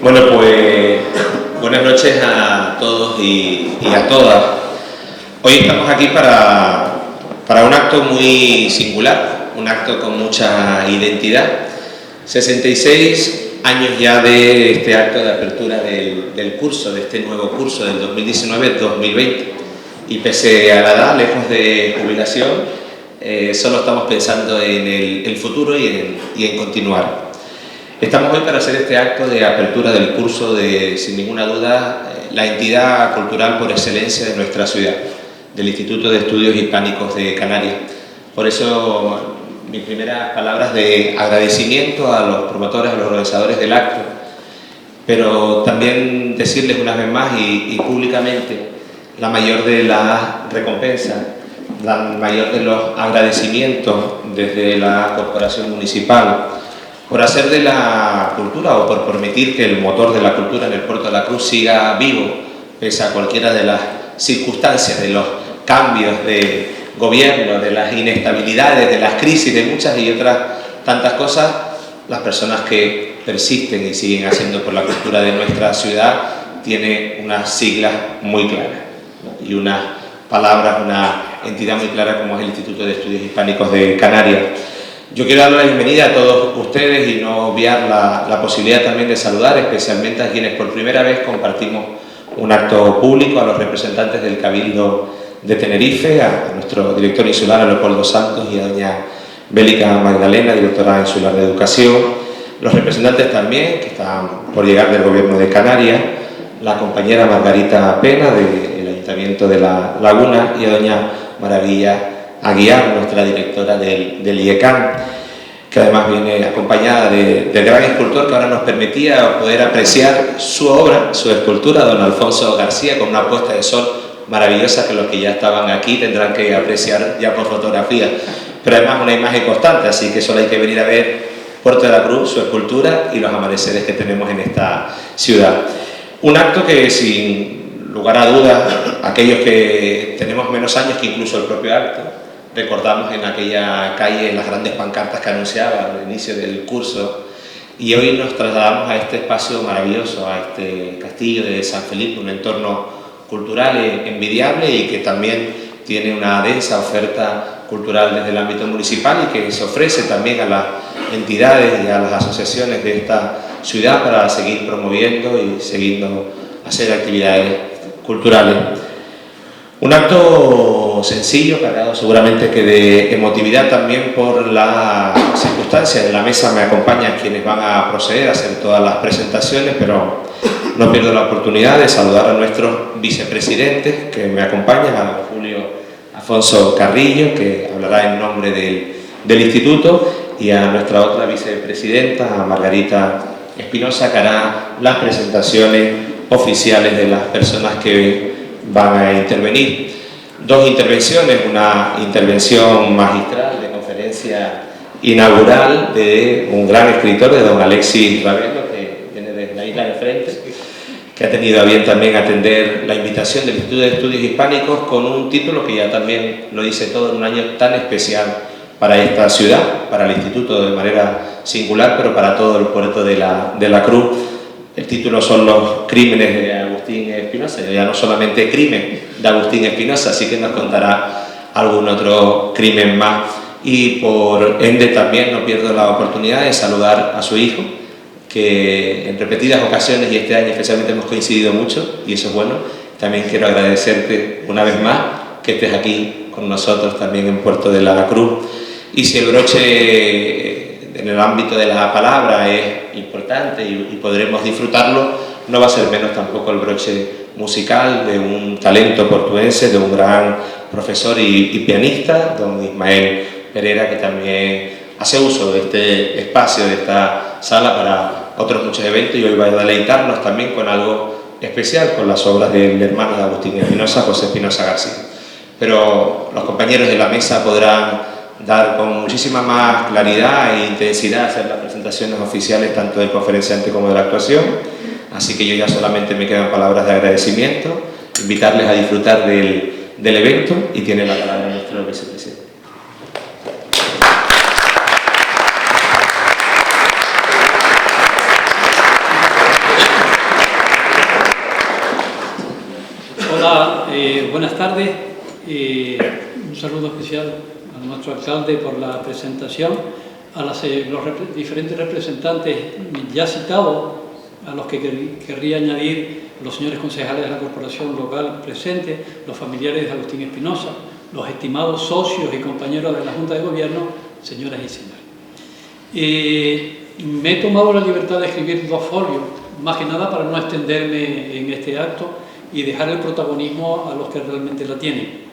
Bueno, pues buenas noches a todos y a todas. Hoy estamos aquí para un acto muy singular, un acto con mucha identidad. 66 años ya de este acto de apertura del curso, de este nuevo curso del 2019-2020. Y pese a la edad, lejos de jubilación, solo estamos pensando en el futuro y en continuar. Estamos hoy para hacer este acto de apertura del curso de, sin ninguna duda, la entidad cultural por excelencia de nuestra ciudad, del Instituto de Estudios Hispánicos de Canarias. Por eso, mis primeras palabras de agradecimiento a los promotores, a los organizadores del acto, pero también decirles una vez más y públicamente la mayor de las recompensas, la mayor de los agradecimientos desde la Corporación Municipal, por hacer de la cultura o por permitir que el motor de la cultura en el Puerto de la Cruz siga vivo, pese a cualquiera de las circunstancias, de los cambios de gobierno, de las inestabilidades, de las crisis, de muchas y otras tantas cosas. Las personas que persisten y siguen haciendo por la cultura de nuestra ciudad tienen unas siglas muy claras, ¿no? Y unas palabras, una entidad muy clara como es el Instituto de Estudios Hispánicos de Canarias. Yo quiero dar la bienvenida a todos ustedes y no obviar la posibilidad también de saludar especialmente a quienes por primera vez compartimos un acto público, a los representantes del Cabildo de Tenerife, a nuestro director insular, a Leopoldo Santos, y a doña Bélica Magdalena, directora insular de Educación, los representantes también que están por llegar del Gobierno de Canarias, la compañera Margarita Pena del Ayuntamiento de La Laguna y a doña Maravilla Aguiar, nuestra directora del IECAN, que además viene acompañada del gran escultor que ahora nos permitía poder apreciar su obra, su escultura, don Alfonso García, con una puesta de sol maravillosa que los que ya estaban aquí tendrán que apreciar ya por fotografía, pero además una imagen constante, así que solo hay que venir a ver Puerto de la Cruz, su escultura y los amaneceres que tenemos en esta ciudad. Un acto que, sin lugar a dudas, aquellos que tenemos menos años que incluso el propio acto, recordamos en aquella calle las grandes pancartas que anunciaban el inicio del curso, y hoy nos trasladamos a este espacio maravilloso, a este castillo de San Felipe, un entorno cultural envidiable y que también tiene una densa oferta cultural desde el ámbito municipal y que se ofrece también a las entidades y a las asociaciones de esta ciudad para seguir promoviendo y siguiendo hacer actividades culturales. Un acto sencillo, cargado seguramente que de emotividad también por las circunstancias. En la mesa me acompañan quienes van a proceder a hacer todas las presentaciones, pero no pierdo la oportunidad de saludar a nuestros vicepresidentes que me acompañan, a don Julio Afonso Carrillo, que hablará en nombre del Instituto, y a nuestra otra vicepresidenta, a Margarita Espinosa, que hará las presentaciones oficiales de las personas que van a intervenir. Dos intervenciones, una intervención magistral de conferencia inaugural de un gran escritor, de don Alexis Ravelo, que viene desde la isla de frente, que ha tenido a bien también atender la invitación del Instituto de Estudios Hispánicos con un título que ya también lo dice todo, en un año tan especial para esta ciudad, para el Instituto de manera singular, pero para todo el puerto de la Cruz. El título son los crímenes de Agustín Espinosa, ya no solamente crimen de Agustín Espinosa, así que nos contará algún otro crimen más. Y por ende también no pierdo la oportunidad de saludar a su hijo, que en repetidas ocasiones y este año especialmente hemos coincidido mucho, y eso es bueno. También quiero agradecerte una vez más que estés aquí con nosotros también en Puerto de la Cruz. Y si el broche en el ámbito de la palabra es importante y podremos disfrutarlo, no va a ser menos tampoco el broche musical de un talento portuense, de un gran profesor y pianista, don Ismael Pereira, que también hace uso de este espacio, de esta sala para otros muchos eventos, y hoy va a deleitarnos también con algo especial, con las obras del hermano de Agustín Espinosa, José Espinosa García. Pero los compañeros de la mesa podrán dar con muchísima más claridad e intensidad, hacer las presentaciones oficiales tanto del conferenciante como de la actuación, así que yo ya solamente me quedan palabras de agradecimiento, invitarles a disfrutar del evento, y tiene la palabra nuestro vicepresidente. Hola, buenas tardes. Un saludo especial a nuestro alcalde por la presentación, a los diferentes representantes ya citados, a los que querría añadir los señores concejales de la corporación local presentes, los familiares de Agustín Espinosa, los estimados socios y compañeros de la Junta de Gobierno, señoras y señores. Me he tomado la libertad de escribir 2 folios, más que nada para no extenderme en este acto y dejar el protagonismo a los que realmente la tienen.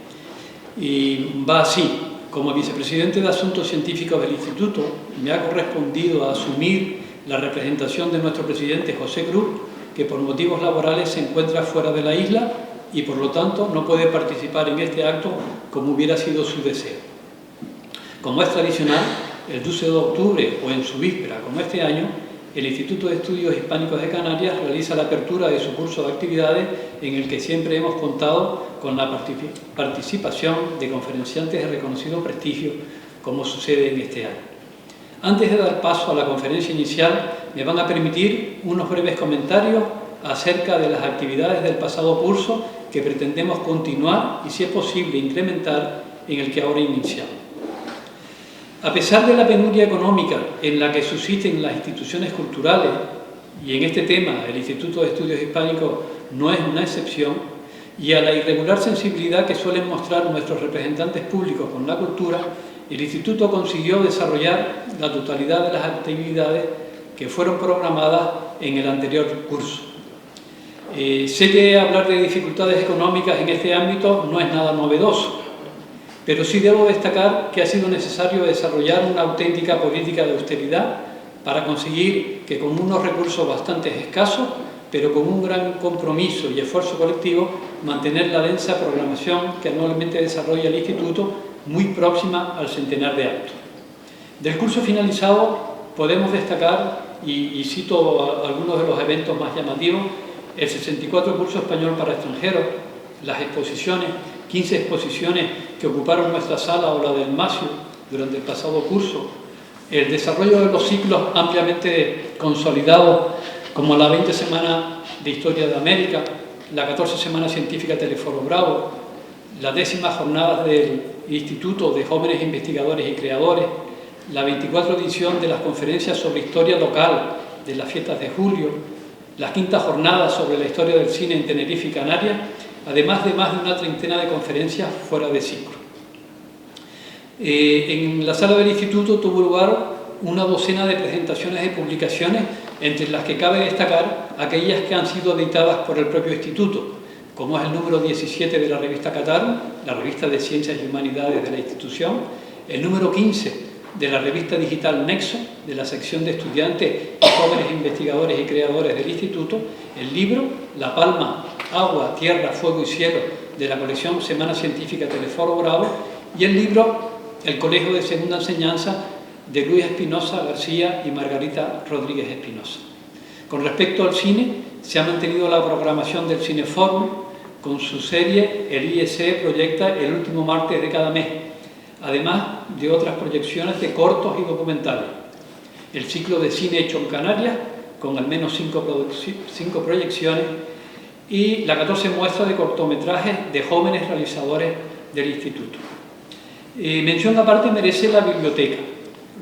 Y va así: como vicepresidente de Asuntos Científicos del Instituto, me ha correspondido asumir la representación de nuestro presidente José Cruz, que por motivos laborales se encuentra fuera de la isla y por lo tanto no puede participar en este acto como hubiera sido su deseo. Como es tradicional, el 12 de octubre o en su víspera, como este año, el Instituto de Estudios Hispánicos de Canarias realiza la apertura de su curso de actividades, en el que siempre hemos contado con la participación de conferenciantes de reconocido prestigio, como sucede en este año. Antes de dar paso a la conferencia inicial, me van a permitir unos breves comentarios acerca de las actividades del pasado curso que pretendemos continuar y, si es posible, incrementar en el que ahora iniciamos. A pesar de la penuria económica en la que subsisten las instituciones culturales, y en este tema el Instituto de Estudios Hispánicos no es una excepción, y a la irregular sensibilidad que suelen mostrar nuestros representantes públicos con la cultura, el Instituto consiguió desarrollar la totalidad de las actividades que fueron programadas en el anterior curso. Sé que hablar de dificultades económicas en este ámbito no es nada novedoso, pero sí debo destacar que ha sido necesario desarrollar una auténtica política de austeridad para conseguir que, con unos recursos bastante escasos, pero con un gran compromiso y esfuerzo colectivo, mantener la densa programación que anualmente desarrolla el Instituto, muy próxima al centenar de actos. Del curso finalizado podemos destacar, y cito algunos de los eventos más llamativos: el 64 curso español para extranjeros, las exposiciones, 15 exposiciones que ocuparon nuestra sala o la del Macio durante el pasado curso, el desarrollo de los ciclos ampliamente consolidados como la 20 Semana de Historia de América, la 14 Semana Científica Teleforo Bravo, la 10ª Jornada del Instituto de Jóvenes Investigadores y Creadores, la 24 edición de las conferencias sobre historia local de las fiestas de julio, las 5ª Jornada sobre la historia del cine en Tenerife y Canarias, además de más de una treintena de conferencias fuera de ciclo. En la sala del Instituto tuvo lugar una docena de presentaciones de publicaciones, entre las que cabe destacar aquellas que han sido editadas por el propio Instituto, como es el número 17 de la revista Catar, la revista de Ciencias y Humanidades de la institución, el número 15 de la revista digital Nexo, de la sección de estudiantes y jóvenes investigadores y creadores del Instituto, el libro La Palma, Agua, Tierra, Fuego y Cielo, de la colección Semana Científica Teleforo Bravo, y el libro El Colegio de Segunda Enseñanza, de Luis Espinosa García y Margarita Rodríguez Espinosa. Con respecto al cine, se ha mantenido la programación del Cineforum con su serie El IEC proyecta el último martes de cada mes, además de otras proyecciones de cortos y documentales. El ciclo de cine hecho en Canarias, con al menos 5 proyecciones, y la 14 muestra de cortometrajes de jóvenes realizadores del Instituto. Mención aparte merece la biblioteca.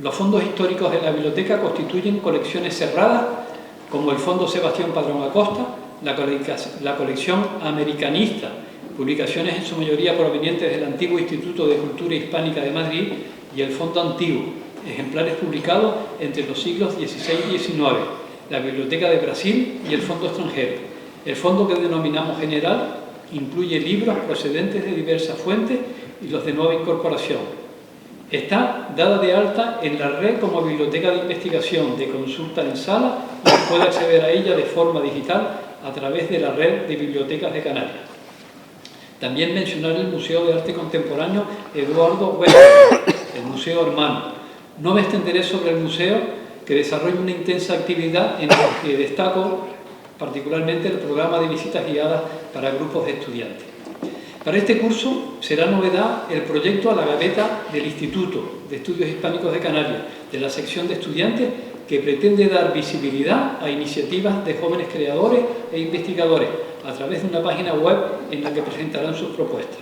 Los fondos históricos de la biblioteca constituyen colecciones cerradas, como el Fondo Sebastián Padrón Acosta, la colección americanista, publicaciones en su mayoría provenientes del antiguo Instituto de Cultura Hispánica de Madrid, y el Fondo Antiguo, ejemplares publicados entre los siglos XVI y XIX, la Biblioteca de Brasil y el Fondo Extranjero. El fondo, que denominamos general, incluye libros procedentes de diversas fuentes y los de nueva incorporación. Está dada de alta en la red como biblioteca de investigación de consulta en sala, y se puede acceder a ella de forma digital a través de la red de bibliotecas de Canarias. También mencionar el Museo de Arte Contemporáneo Eduardo Huerta, el Museo Hermano. No me extenderé sobre el museo, que desarrolla una intensa actividad en la que destaco particularmente el programa de visitas guiadas para grupos de estudiantes. Para este curso será novedad el proyecto a la gaveta del Instituto de Estudios Hispánicos de Canarias, de la sección de estudiantes, que pretende dar visibilidad a iniciativas de jóvenes creadores e investigadores, a través de una página web en la que presentarán sus propuestas.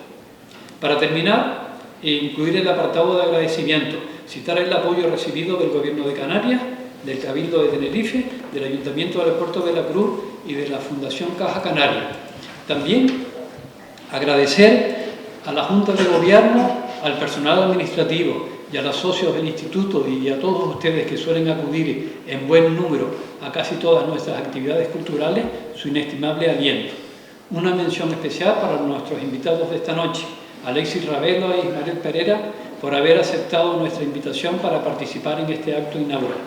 Para terminar, incluir el apartado de agradecimiento, citar el apoyo recibido del Gobierno de Canarias, del Cabildo de Tenerife, del Ayuntamiento del Puerto de la Cruz y de la Fundación Caja Canaria. También agradecer a la Junta de Gobierno, al personal administrativo y a los socios del Instituto y a todos ustedes que suelen acudir en buen número a casi todas nuestras actividades culturales, su inestimable aliento. Una mención especial para nuestros invitados de esta noche, Alexis Ravelo e Ismael Pereira, por haber aceptado nuestra invitación para participar en este acto inaugural.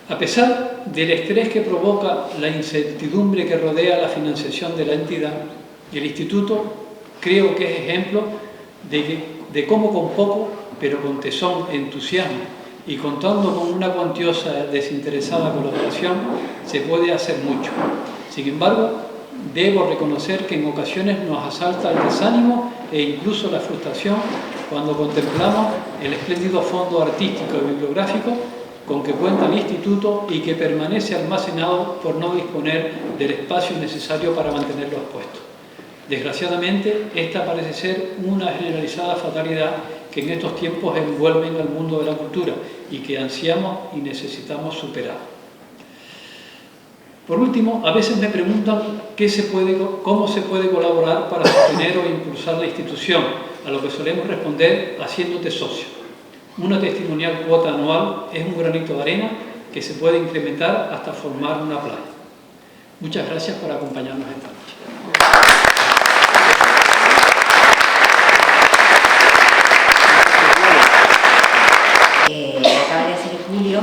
A pesar del estrés que provoca la incertidumbre que rodea la financiación de la entidad, el Instituto creo que es ejemplo de cómo con poco, pero con tesón, entusiasmo y contando con una cuantiosa desinteresada colaboración, se puede hacer mucho. Sin embargo, debo reconocer que en ocasiones nos asalta el desánimo e incluso la frustración cuando contemplamos el espléndido fondo artístico y bibliográfico con que cuenta el Instituto y que permanece almacenado por no disponer del espacio necesario para mantenerlo expuesto. Desgraciadamente, esta parece ser una generalizada fatalidad que en estos tiempos envuelven al mundo de la cultura y que ansiamos y necesitamos superar. Por último, a veces me preguntan cómo se puede colaborar para sostener o impulsar la institución, a lo que solemos responder haciéndote socio. Una testimonial cuota anual es un granito de arena que se puede incrementar hasta formar una playa. Muchas gracias por acompañarnos esta noche. Acaba de hacer Julio,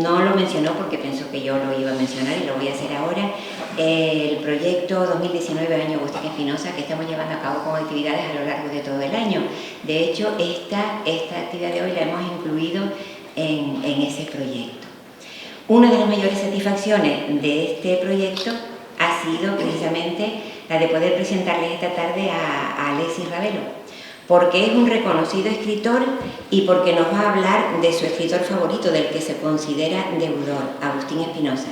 no lo mencionó porque pensó que yo lo iba a mencionar y lo voy a hacer ahora. El proyecto 2019 Año Agustín Espinosa, que estamos llevando a cabo con actividades a lo largo de todo el año. De hecho, esta actividad de hoy la hemos incluido en ese proyecto. Una de las mayores satisfacciones de este proyecto ha sido precisamente la de poder presentarles esta tarde a Alexis Ravelo, porque es un reconocido escritor y porque nos va a hablar de su escritor favorito, del que se considera deudor, Agustín Espinosa.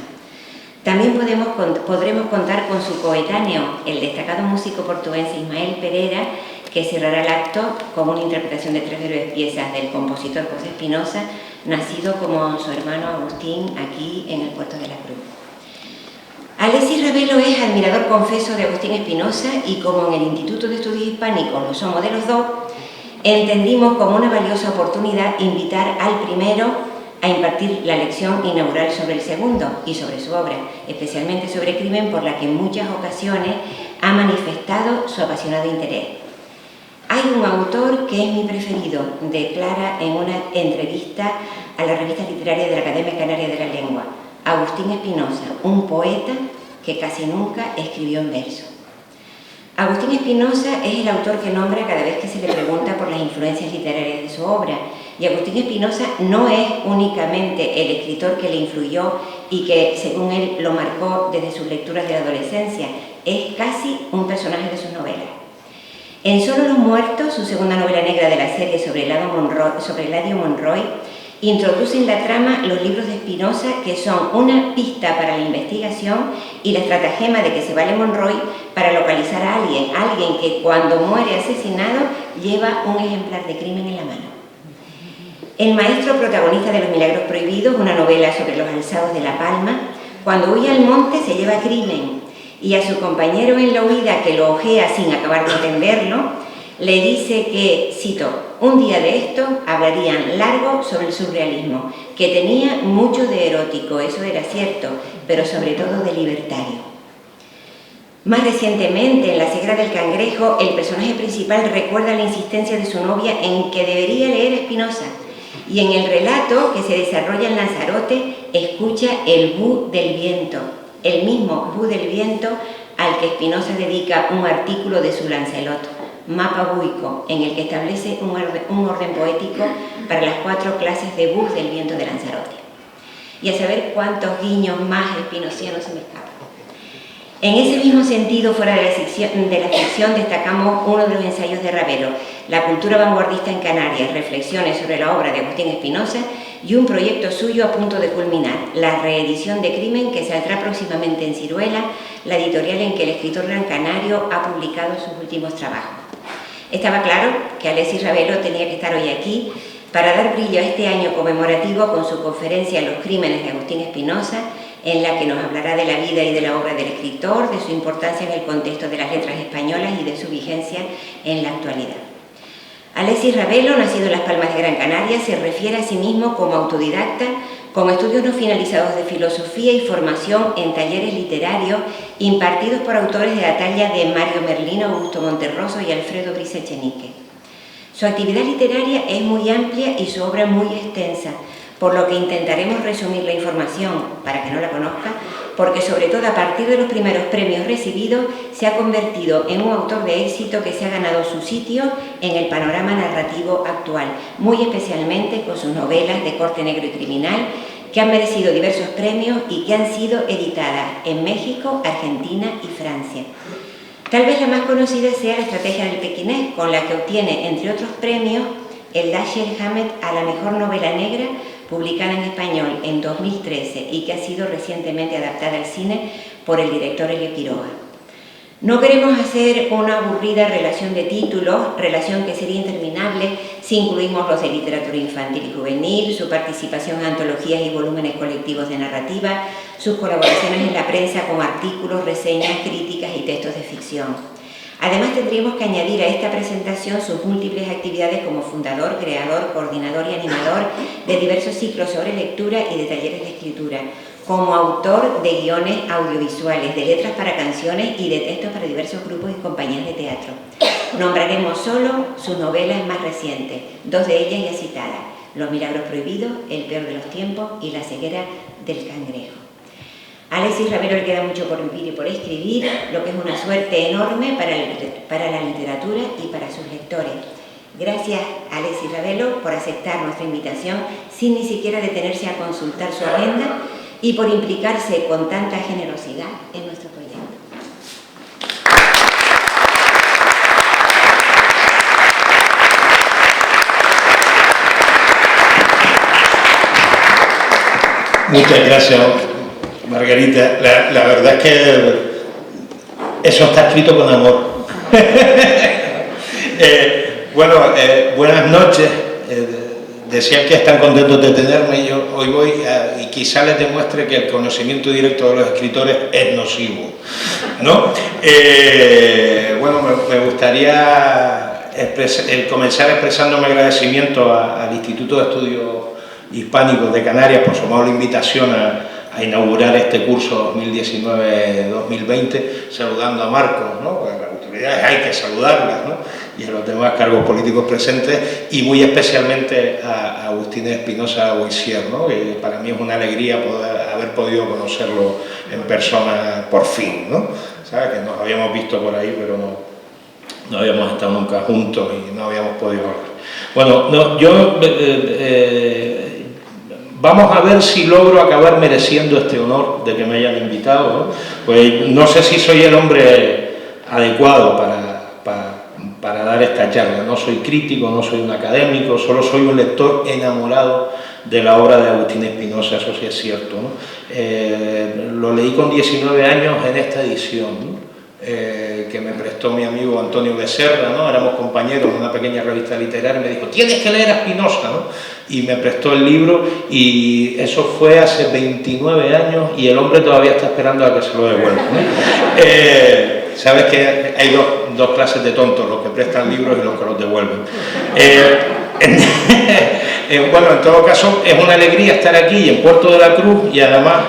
También podremos contar con su coetáneo, el destacado músico portugués Ismael Pereira, que cerrará el acto con una interpretación de 3 breves piezas del compositor José Espinosa, nacido como su hermano Agustín aquí en el Puerto de la Cruz. Alexis Ravelo es admirador confeso de Agustín Espinosa y como en el Instituto de Estudios Hispánicos lo somos de los dos, entendimos como una valiosa oportunidad invitar al primero a impartir la lección inaugural sobre el segundo y sobre su obra, especialmente sobre crimen, por la que en muchas ocasiones ha manifestado su apasionado interés. Hay un autor que es mi preferido, declara en una entrevista a la revista literaria de la Academia Canaria de la Lengua, Agustín Espinosa, un poeta que casi nunca escribió en verso. Agustín Espinosa es el autor que nombra cada vez que se le pregunta por las influencias literarias de su obra, y Agustín Espinosa no es únicamente el escritor que le influyó y que, según él, lo marcó desde sus lecturas de la adolescencia, es casi un personaje de sus novelas. En Solo los muertos, su segunda novela negra de la serie sobre Eladio Monroy, introduce en la trama los libros de Espinosa, que son una pista para la investigación y la estratagema de que se vale Monroy para localizar a alguien que cuando muere asesinado lleva un ejemplar de crimen en la mano. El maestro protagonista de Los Milagros Prohibidos, una novela sobre los alzados de La Palma, cuando huye al monte se lleva crimen y a su compañero en la huida, que lo ojea sin acabar de entenderlo, le dice que, cito, un día de esto hablarían largo sobre el surrealismo, que tenía mucho de erótico, eso era cierto, pero sobre todo de libertario. Más recientemente, en La ceguera del cangrejo, el personaje principal recuerda la insistencia de su novia en que debería leer Espinosa, y en el relato que se desarrolla en Lanzarote escucha el bu del viento, el mismo bu del viento al que Espinosa dedica un artículo de su Lancelot, Mapa Buico, en el que establece un orden poético para las 4 clases de bus del viento de Lanzarote. Y a saber cuántos guiños más espinosianos se me escapan. En ese mismo sentido, fuera de la ficción, destacamos uno de los ensayos de Ravelo, La cultura vanguardista en Canarias, reflexiones sobre la obra de Agustín Espinosa, y un proyecto suyo a punto de culminar, la reedición de Crimen, que saldrá próximamente en Ciruela, la editorial en que el escritor gran canario ha publicado sus últimos trabajos. Estaba claro que Alexis Ravelo tenía que estar hoy aquí para dar brillo a este año conmemorativo con su conferencia Los crímenes de Agustín Espinosa, en la que nos hablará de la vida y de la obra del escritor, de su importancia en el contexto de las letras españolas y de su vigencia en la actualidad. Alexis Ravelo, nacido en Las Palmas de Gran Canaria, se refiere a sí mismo como autodidacta, con estudios no finalizados de filosofía y formación en talleres literarios impartidos por autores de la talla de Mario Merlino, Augusto Monterroso y Alfredo Brisa Echenique. Su actividad literaria es muy amplia y su obra muy extensa, por lo que intentaremos resumir la información para que no la conozca, porque sobre todo a partir de los primeros premios recibidos se ha convertido en un autor de éxito que se ha ganado su sitio en el panorama narrativo actual, muy especialmente con sus novelas de corte negro y criminal, que han merecido diversos premios y que han sido editadas en México, Argentina y Francia. Tal vez la más conocida sea La estrategia del pequinés, con la que obtiene, entre otros premios, el Dashiell Hammett a la mejor novela negra, publicada en español en 2013 y que ha sido recientemente adaptada al cine por el director Elio Quiroga. No queremos hacer una aburrida relación de títulos, relación que sería interminable si incluimos los de literatura infantil y juvenil, su participación en antologías y volúmenes colectivos de narrativa, sus colaboraciones en la prensa con artículos, reseñas, críticas y textos de ficción. Además, tendríamos que añadir a esta presentación sus múltiples actividades como fundador, creador, coordinador y animador de diversos ciclos sobre lectura y de talleres de escritura, como autor de guiones audiovisuales, de letras para canciones y de textos para diversos grupos y compañías de teatro. Nombraremos solo sus novelas más recientes, dos de ellas ya citadas: Los milagros prohibidos, El peor de los tiempos y La ceguera del cangrejo. A Alexis Ravelo le queda mucho por vivir y por escribir, lo que es una suerte enorme para la literatura y para sus lectores. Gracias a Alexis Ravelo por aceptar nuestra invitación sin ni siquiera detenerse a consultar su agenda y por implicarse con tanta generosidad en nuestro proyecto. Muchas gracias, Margarita. La verdad es que eso está escrito con amor. Buenas noches. Decían que están contentos de tenerme. Yo hoy voy y quizá les demuestre que el conocimiento directo de los escritores es nocivo, ¿no? Me gustaría comenzar expresando mi agradecimiento al Instituto de Estudios Hispánicos de Canarias por su amable invitación a inaugurar este curso 2019-2020, saludando a Marcos, ¿no? Pues las autoridades hay que saludarlas, ¿no? Y a los demás cargos políticos presentes, y muy especialmente a Agustín Espinosa Boissier, ¿no? Que para mí es una alegría haber podido conocerlo en persona por fin, ¿no? ¿Sabes? Que nos habíamos visto por ahí, pero no habíamos estado nunca juntos y no habíamos podido hablar. Bueno, vamos a ver si logro acabar mereciendo este honor de que me hayan invitado, ¿no? Pues no sé si soy el hombre adecuado para dar esta charla. No soy crítico, no soy un académico, solo soy un lector enamorado de la obra de Agustín Espinosa, eso sí es cierto, ¿no? Lo leí con 19 años en esta edición, ¿no? Que me prestó mi amigo Antonio Becerra, ¿no? Éramos compañeros en una pequeña revista literaria, y me dijo: tienes que leer a Espinosa, ¿no? Y me prestó el libro, y eso fue hace 29 años y el hombre todavía está esperando a que se lo devuelva, ¿no? Sabes que hay dos clases de tontos, los que prestan libros y los que los devuelven. En todo caso, es una alegría estar aquí en Puerto de la Cruz, y además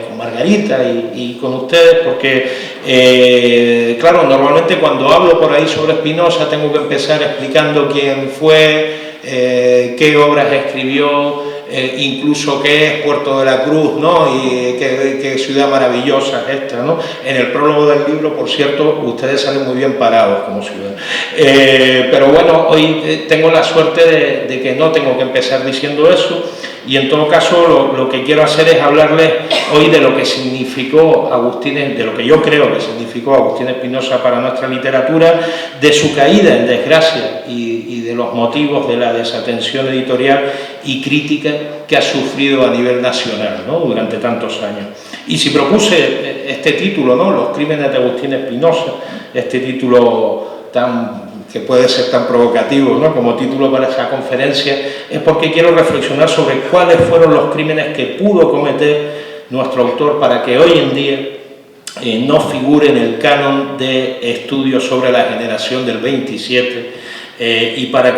con Margarita y con ustedes, porque, claro, normalmente cuando hablo por ahí sobre Espinosa tengo que empezar explicando quién fue, qué obras escribió, incluso qué es Puerto de la Cruz, ¿no? Y qué ciudad maravillosa es esta, ¿no? En el prólogo del libro, por cierto, ustedes salen muy bien parados como ciudad. Pero bueno, hoy tengo la suerte de que no tengo que empezar diciendo eso, Y en todo caso lo que quiero hacer es hablarles hoy de lo que significó Agustín, de lo que yo creo que significó Agustín Espinosa para nuestra literatura, de su caída en desgracia y de los motivos de la desatención editorial y crítica que ha sufrido a nivel nacional, ¿no?, durante tantos años. Y si propuse este título, ¿no?, Los crímenes de Agustín Espinosa, este título que puede ser tan provocativo, ¿no?, como título para esa conferencia, es porque quiero reflexionar sobre cuáles fueron los crímenes que pudo cometer nuestro autor para que hoy en día no figure en el canon de estudios sobre la generación del 27 y para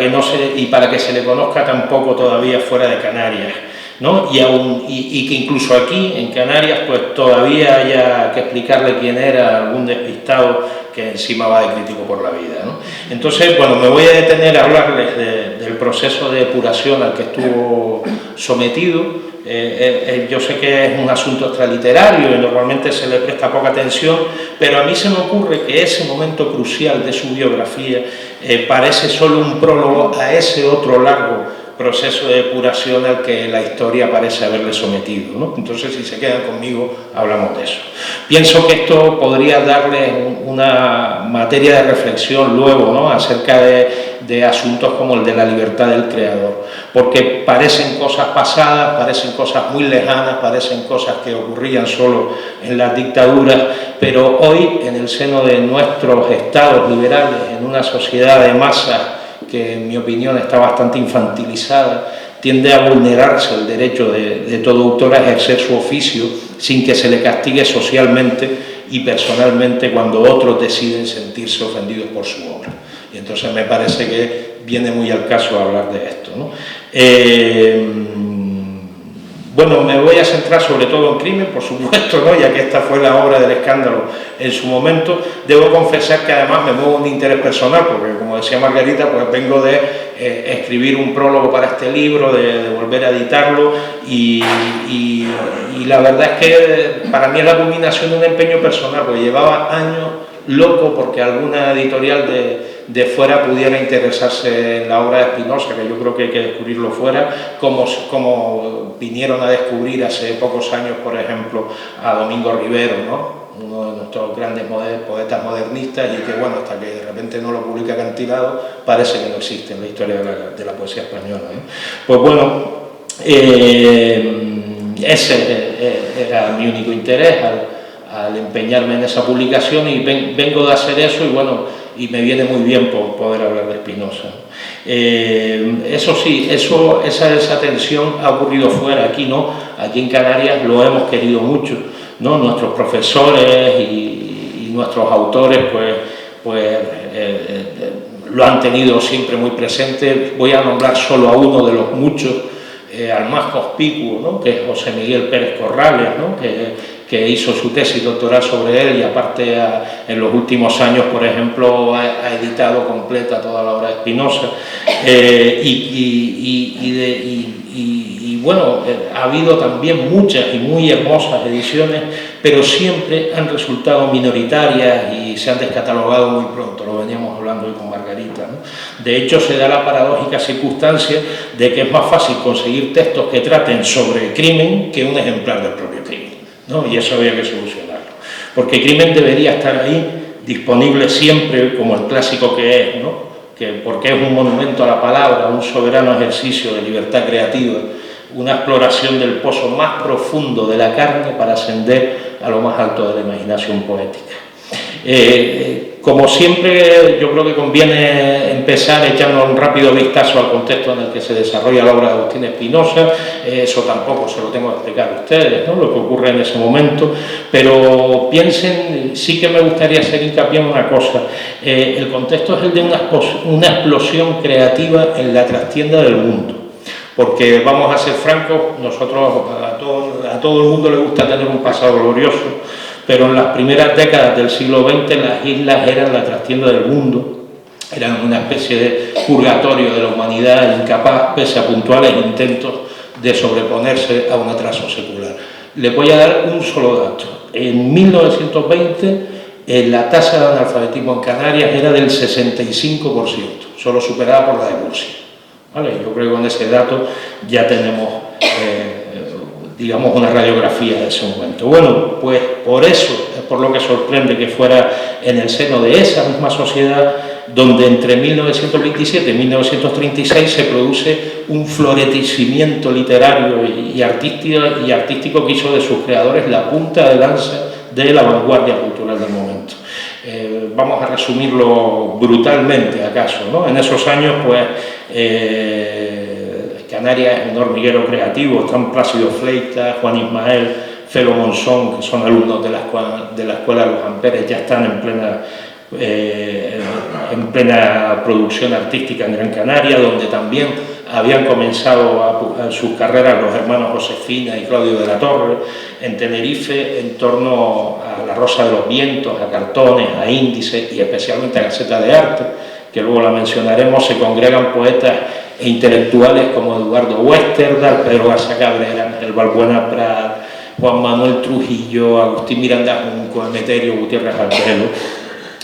que se le conozca tampoco todavía fuera de Canarias, ¿no? Y que incluso aquí, en Canarias, pues todavía haya que explicarle quién era algún despistado que encima va de crítico por la vida, ¿no? Entonces, bueno, me voy a detener a hablarles del proceso de depuración al que estuvo sometido. Yo sé que es un asunto extraliterario y normalmente se le presta poca atención, pero a mí se me ocurre que ese momento crucial de su biografía parece solo un prólogo a ese otro largo proceso de depuración al que la historia parece haberle sometido, ¿no? Entonces, si se quedan conmigo, hablamos de eso. Pienso que esto podría darles una materia de reflexión luego, ¿no?, acerca de asuntos como el de la libertad del creador, porque parecen cosas pasadas, parecen cosas muy lejanas, parecen cosas que ocurrían solo en las dictaduras, pero hoy, en el seno de nuestros estados liberales, en una sociedad de masas que en mi opinión está bastante infantilizada, tiende a vulnerarse el derecho de todo autor a ejercer su oficio sin que se le castigue socialmente y personalmente cuando otros deciden sentirse ofendidos por su obra. Y entonces me parece que viene muy al caso hablar de esto, ¿no? Bueno, me voy a centrar sobre todo en crimen, por supuesto, ¿no?, ya que esta fue la obra del escándalo en su momento. Debo confesar que además me muevo un interés personal, porque como decía Margarita, pues vengo de escribir un prólogo para este libro, de volver a editarlo, y la verdad es que para mí es la culminación de un empeño personal, porque llevaba años loco porque alguna editorial de fuera pudiera interesarse en la obra de Espinosa, que yo creo que hay que descubrirlo fuera, como vinieron a descubrir hace pocos años, por ejemplo, a Domingo Rivero, ¿no?, uno de nuestros grandes poetas modernistas, y que, bueno, hasta que de repente no lo publica Acantilado, parece que no existe en la historia de la poesía española, ¿no? Pues bueno, ese era mi único interés al empeñarme en esa publicación, y vengo de hacer eso, y bueno, y me viene muy bien poder hablar de Espinosa. Eso sí, esa desatención ha ocurrido fuera, aquí no, aquí en Canarias lo hemos querido mucho, ¿no? Nuestros profesores y nuestros autores pues lo han tenido siempre muy presente. Voy a nombrar solo a uno de los muchos, al más conspicuo, ¿no?, que es José Miguel Pérez Corrales, ¿no?, que hizo su tesis doctoral sobre él, y aparte en los últimos años, por ejemplo, ha editado completa toda la obra de Espinosa, y bueno, ha habido también muchas y muy hermosas ediciones, pero siempre han resultado minoritarias y se han descatalogado muy pronto, lo veníamos hablando hoy con Margarita, ¿no? De hecho, se da la paradójica circunstancia de que es más fácil conseguir textos que traten sobre crimen que un ejemplar del propio crimen, ¿no? Y eso había que solucionarlo, porque crimen debería estar ahí, disponible siempre, como el clásico que es, ¿no?, porque es un monumento a la palabra, un soberano ejercicio de libertad creativa, una exploración del pozo más profundo de la carne para ascender a lo más alto de la imaginación poética. Como siempre, yo creo que conviene empezar echando un rápido vistazo al contexto en el que se desarrolla la obra de Agustín Espinosa. Eso tampoco se lo tengo que explicar a ustedes, ¿no?, lo que ocurre en ese momento, pero piensen, sí que me gustaría hacer hincapié en una cosa. El contexto es el de una explosión creativa en la trastienda del mundo, porque vamos a ser francos, nosotros a todo el mundo le gusta tener un pasado glorioso, pero en las primeras décadas del siglo XX las islas eran la trastienda del mundo, eran una especie de purgatorio de la humanidad incapaz, pese a puntuales intentos de sobreponerse a un atraso secular. Les voy a dar un solo dato. En 1920 la tasa de analfabetismo en Canarias era del 65%, solo superada por la de Murcia, ¿vale? Yo creo que con ese dato ya tenemos digamos, una radiografía de ese momento. Bueno, pues por eso es por lo que sorprende que fuera en el seno de esa misma sociedad donde entre 1927 y 1936 se produce un florecimiento literario y artístico que hizo de sus creadores la punta de lanza de la vanguardia cultural del momento. Vamos a resumirlo brutalmente, acaso, ¿no? En esos años, pues, Canarias es un hormiguero creativo, están Plácido Fleitas, Juan Ismael, Felo Monzón, que son alumnos de la Escuela Los Amperes, ya están en plena producción artística en Gran Canaria, donde también habían comenzado sus carreras los hermanos Josefina y Claudio de la Torre. En Tenerife, en torno a La Rosa de los Vientos, a Cartones, a Índice y especialmente a Gaceta de Arte, que luego la mencionaremos, se congregan poetas e intelectuales como Eduardo Westerdahl, Pedro García Cabrera, Ángel Balbuena Prat, Juan Manuel Trujillo, Agustín Miranda Junco, Emeterio Gutiérrez Albelo.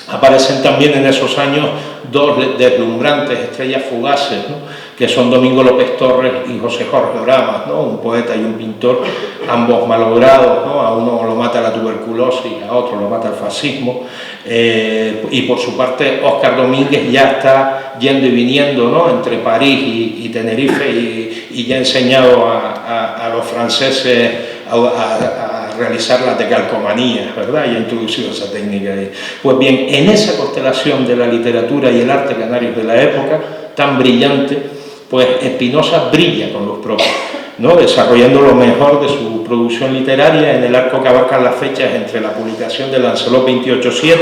Aparecen también en esos años dos deslumbrantes estrellas fugaces, ¿no?, que son Domingo López Torres y José Jorge Oramas, ¿no?, un poeta y un pintor, ambos malogrados, ¿no? A uno lo mata la tuberculosis, a otro lo mata el fascismo, y por su parte Óscar Domínguez ya está yendo y viniendo, ¿no?, entre París y Tenerife, y ya ha enseñado a los franceses a realizar las decalcomanías, ¿verdad?, y ha introducido esa técnica ahí. Pues bien, en esa constelación de la literatura y el arte canarios de la época, tan brillante, pues Espinosa brilla con luz propia, ¿no?, desarrollando lo mejor de su producción literaria en el arco que abarcan las fechas entre la publicación de Lancelot 28.7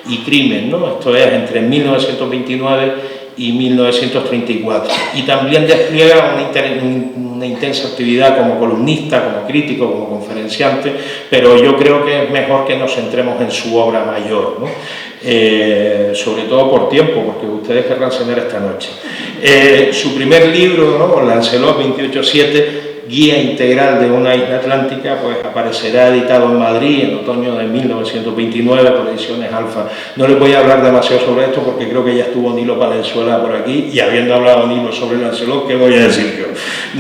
y Crimen, ¿no?, esto es entre 1929 y 1934, y también despliega una intensa actividad como columnista, como crítico, como conferenciante, pero yo creo que es mejor que nos centremos en su obra mayor, ¿no?, sobre todo por tiempo, porque ustedes querrán cenar esta noche. Su primer libro, ¿no?, Lancelot 28.7, Guía Integral de una Isla Atlántica, pues aparecerá editado en Madrid en otoño de 1929 por Ediciones Alfa. No les voy a hablar demasiado sobre esto porque creo que ya estuvo Nilo Palenzuela por aquí, y habiendo hablado Nilo sobre Lancelot, ¿qué voy a decir yo?,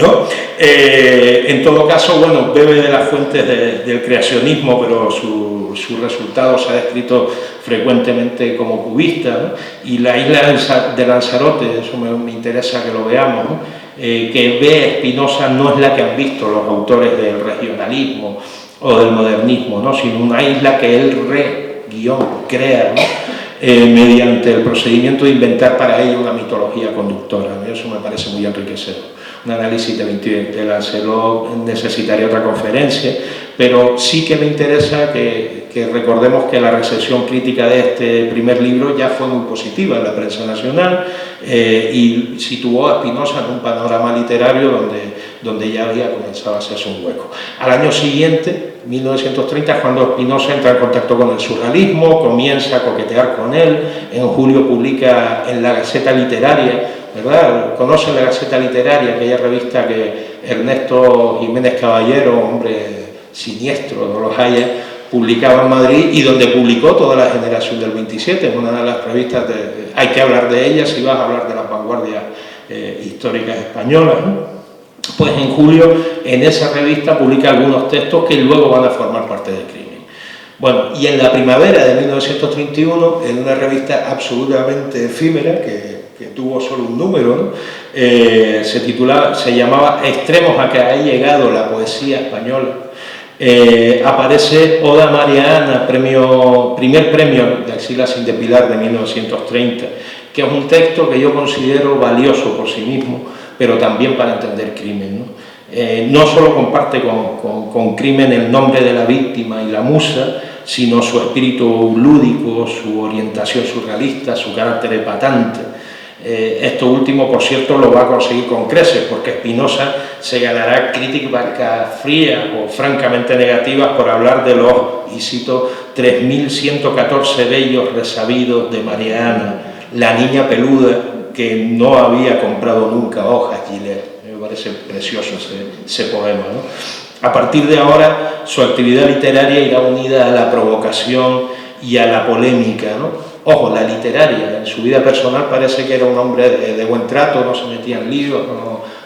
¿no? En todo caso, bueno, bebe de las fuentes del creacionismo, pero su resultado se ha descrito frecuentemente como cubista, ¿no? Y la isla de Lanzarote, eso me interesa que lo veamos, ¿no?, que ve Espinosa no es la que han visto los autores del regionalismo o del modernismo, ¿no?, sino una isla que él crea, ¿no?, mediante el procedimiento de inventar para ella una mitología conductora, ¿no? Eso me parece muy enriquecedor. Un análisis de Lancelot necesitaría otra conferencia, pero sí que me interesa que recordemos que la recepción crítica de este primer libro ya fue muy positiva en la prensa nacional, y situó a Espinosa en un panorama literario donde ya había comenzado a hacerse un hueco. Al año siguiente, 1930, cuando Espinosa entra en contacto con el surrealismo, comienza a coquetear con él. En julio publica en la Gaceta Literaria, ¿verdad? Conocen la Gaceta Literaria, aquella revista que Ernesto Jiménez Caballero, hombre siniestro, no los haya, publicaba en Madrid, y donde publicó toda la generación del 27, es una de las revistas, hay que hablar de ella si vas a hablar de las vanguardias históricas españolas, ¿no? Pues en julio en esa revista publica algunos textos que luego van a formar parte del Crimen. Bueno, y en la primavera de 1931, en una revista absolutamente efímera, que tuvo solo un número, ¿no?, se llamaba Extremos a que ha llegado la poesía española, aparece Oda María Ana, primer premio de Axila sin depilar de 1930, que es un texto que yo considero valioso por sí mismo, pero también para entender Crimen, ¿no? No solo comparte con Crimen el nombre de la víctima y la musa, sino su espíritu lúdico, su orientación surrealista, su carácter epatante. Esto último, por cierto, lo va a conseguir con creces, porque Espinosa se ganará críticas frías o francamente negativas por hablar de los, y cito, 3.114 bellos resabidos de María Ana, la niña peluda que no había comprado nunca hojas Gillette. Me parece precioso ese poema, ¿no? A partir de ahora, su actividad literaria irá unida a la provocación y a la polémica, ¿no? Ojo, la literaria, en su vida personal parece que era un hombre de buen trato, no se metía en líos,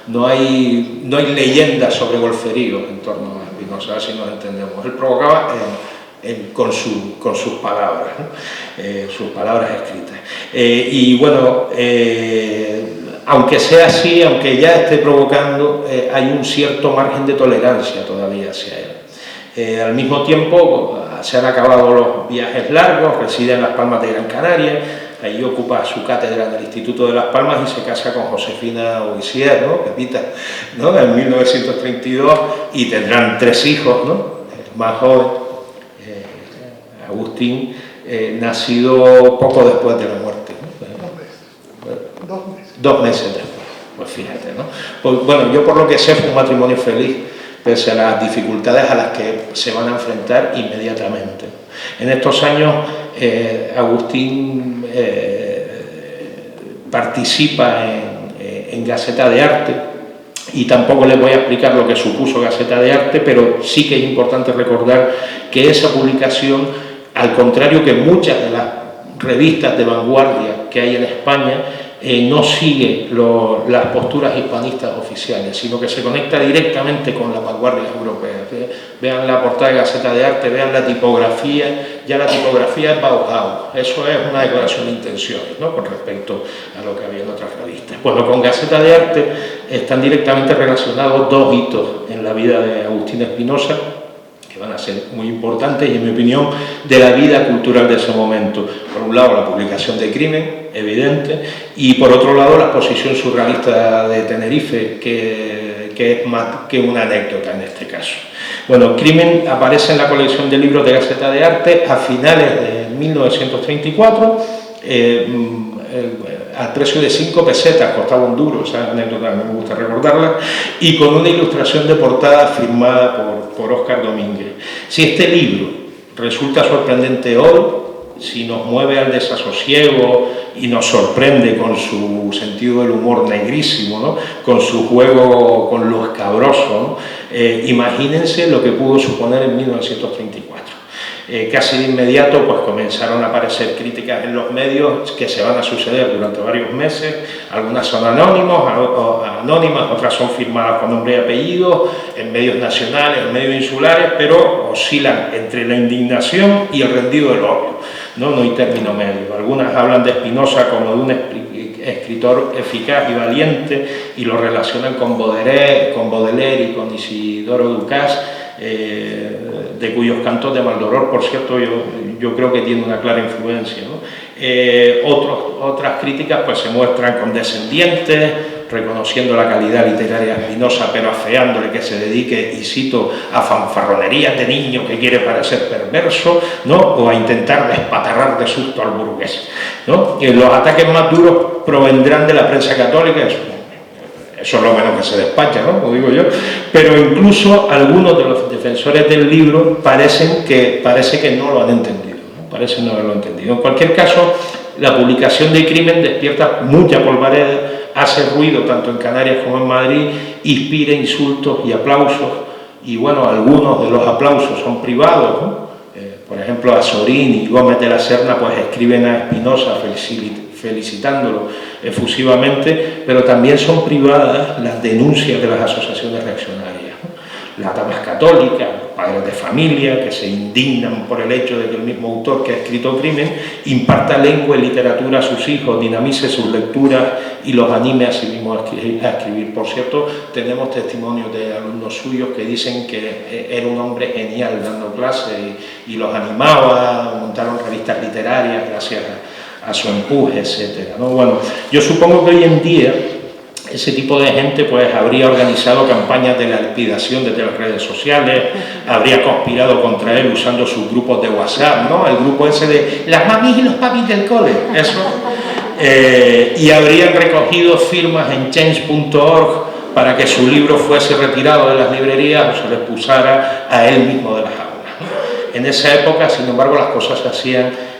no hay leyendas sobre golferíos en torno a Spinoza, así nos entendemos. Él provocaba con sus palabras, ¿no? Sus palabras escritas. Y bueno, aunque sea así, aunque ya esté provocando, hay un cierto margen de tolerancia todavía hacia él. Al mismo tiempo, se han acabado los viajes largos, reside en Las Palmas de Gran Canaria, ahí ocupa su cátedra en el Instituto de Las Palmas y se casa con Josefina Oisier, ¿no? Pepita, ¿no? En 1932, y tendrán 3 hijos, ¿no? El más joven, Agustín, nacido poco después de la muerte, ¿no? 2 meses después, pues fíjate, ¿no? Pues, bueno, yo por lo que sé fue un matrimonio feliz, pese a las dificultades a las que se van a enfrentar inmediatamente. En estos años, Agustín participa en Gaceta de Arte, y tampoco les voy a explicar lo que supuso Gaceta de Arte, pero sí que es importante recordar que esa publicación, al contrario que muchas de las revistas de vanguardia que hay en España, no sigue las posturas hispanistas oficiales, sino que se conecta directamente con las vanguardias europeas. Vean la portada de Gaceta de Arte, vean la tipografía, ya la tipografía es Bauhaus, eso es una declaración de intenciones, ¿no? Con respecto a lo que había en otras revistas. Bueno, con Gaceta de Arte están directamente relacionados 2 hitos en la vida de Agustín Spinoza, que van a ser muy importantes y, en mi opinión, de la vida cultural de ese momento. Por un lado, la publicación de Crimen, evidente, y por otro lado, la exposición surrealista de Tenerife, que es más que una anécdota en este caso. Bueno, Crimen aparece en la colección de libros de Gaceta de Arte a finales de 1934, al precio de 5 pesetas, costaba un duro, esa anécdota me gusta recordarla, y con una ilustración de portada firmada por Óscar Domínguez. Si este libro resulta sorprendente hoy, si nos mueve al desasosiego y nos sorprende con su sentido del humor negrísimo, ¿no? Con su juego con lo escabroso, ¿no? Imagínense lo que pudo suponer en 1934. Casi de inmediato pues comenzaron a aparecer críticas en los medios que se van a suceder durante varios meses. Algunas son anónimas, otras son firmadas con nombre y apellido, en medios nacionales, en medios insulares, pero oscilan entre la indignación y el rendido del odio, ¿no? No hay término medio. Algunas hablan de Spinoza como de un escritor eficaz y valiente y lo relacionan con Baudelaire y con Isidoro Ducas, de cuyos cantos de Maldoror, por cierto, yo creo que tiene una clara influencia, ¿no? Otras críticas pues se muestran condescendientes, reconociendo la calidad literaria de Spinoza, pero afeándole que se dedique, y cito, a fanfarronerías de niño que quiere parecer perverso, ¿no? O a intentar despatarrar de susto al burgués, ¿no? Los ataques más duros provendrán de la prensa católica, eso es lo menos que se despacha, ¿no? Como digo yo, pero incluso algunos de los defensores del libro parece que no lo han entendido, ¿no? Parecen no haberlo entendido. En cualquier caso, la publicación de Crimen despierta mucha polvareda, hace ruido tanto en Canarias como en Madrid, inspira insultos y aplausos, y bueno, algunos de los aplausos son privados, ¿no? Por ejemplo, Azorín y Gómez de la Serna pues escriben a Spinoza felicitándolo efusivamente, pero también son privadas las denuncias de las asociaciones reaccionarias, ¿no? Las damas católicas, los padres de familia, que se indignan por el hecho de que el mismo autor que ha escrito Crimen imparta lengua y literatura a sus hijos, dinamice sus lecturas y los anime a sí mismos a escribir. Por cierto, tenemos testimonios de alumnos suyos que dicen que era un hombre genial dando clases y los animaba, montaron revistas literarias gracias a su empuje, etcétera, ¿no? Bueno, yo supongo que hoy en día ese tipo de gente pues habría organizado campañas de la liquidación desde las redes sociales, habría conspirado contra él usando sus grupos de WhatsApp, ¿no? El grupo ese de las mamis y los papis del cole, eso, y habrían recogido firmas en change.org para que su libro fuese retirado de las librerías o se le expulsara a él mismo de las aulas, ¿no? En esa época, sin embargo, las cosas se hacían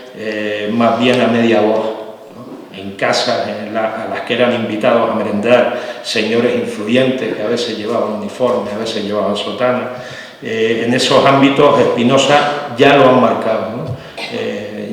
más bien a media voz, ¿no? En casas a las que eran invitados a merendar señores influyentes que a veces llevaban uniforme, a veces llevaban sotana. En esos ámbitos Spinoza ya lo han marcado, ¿no?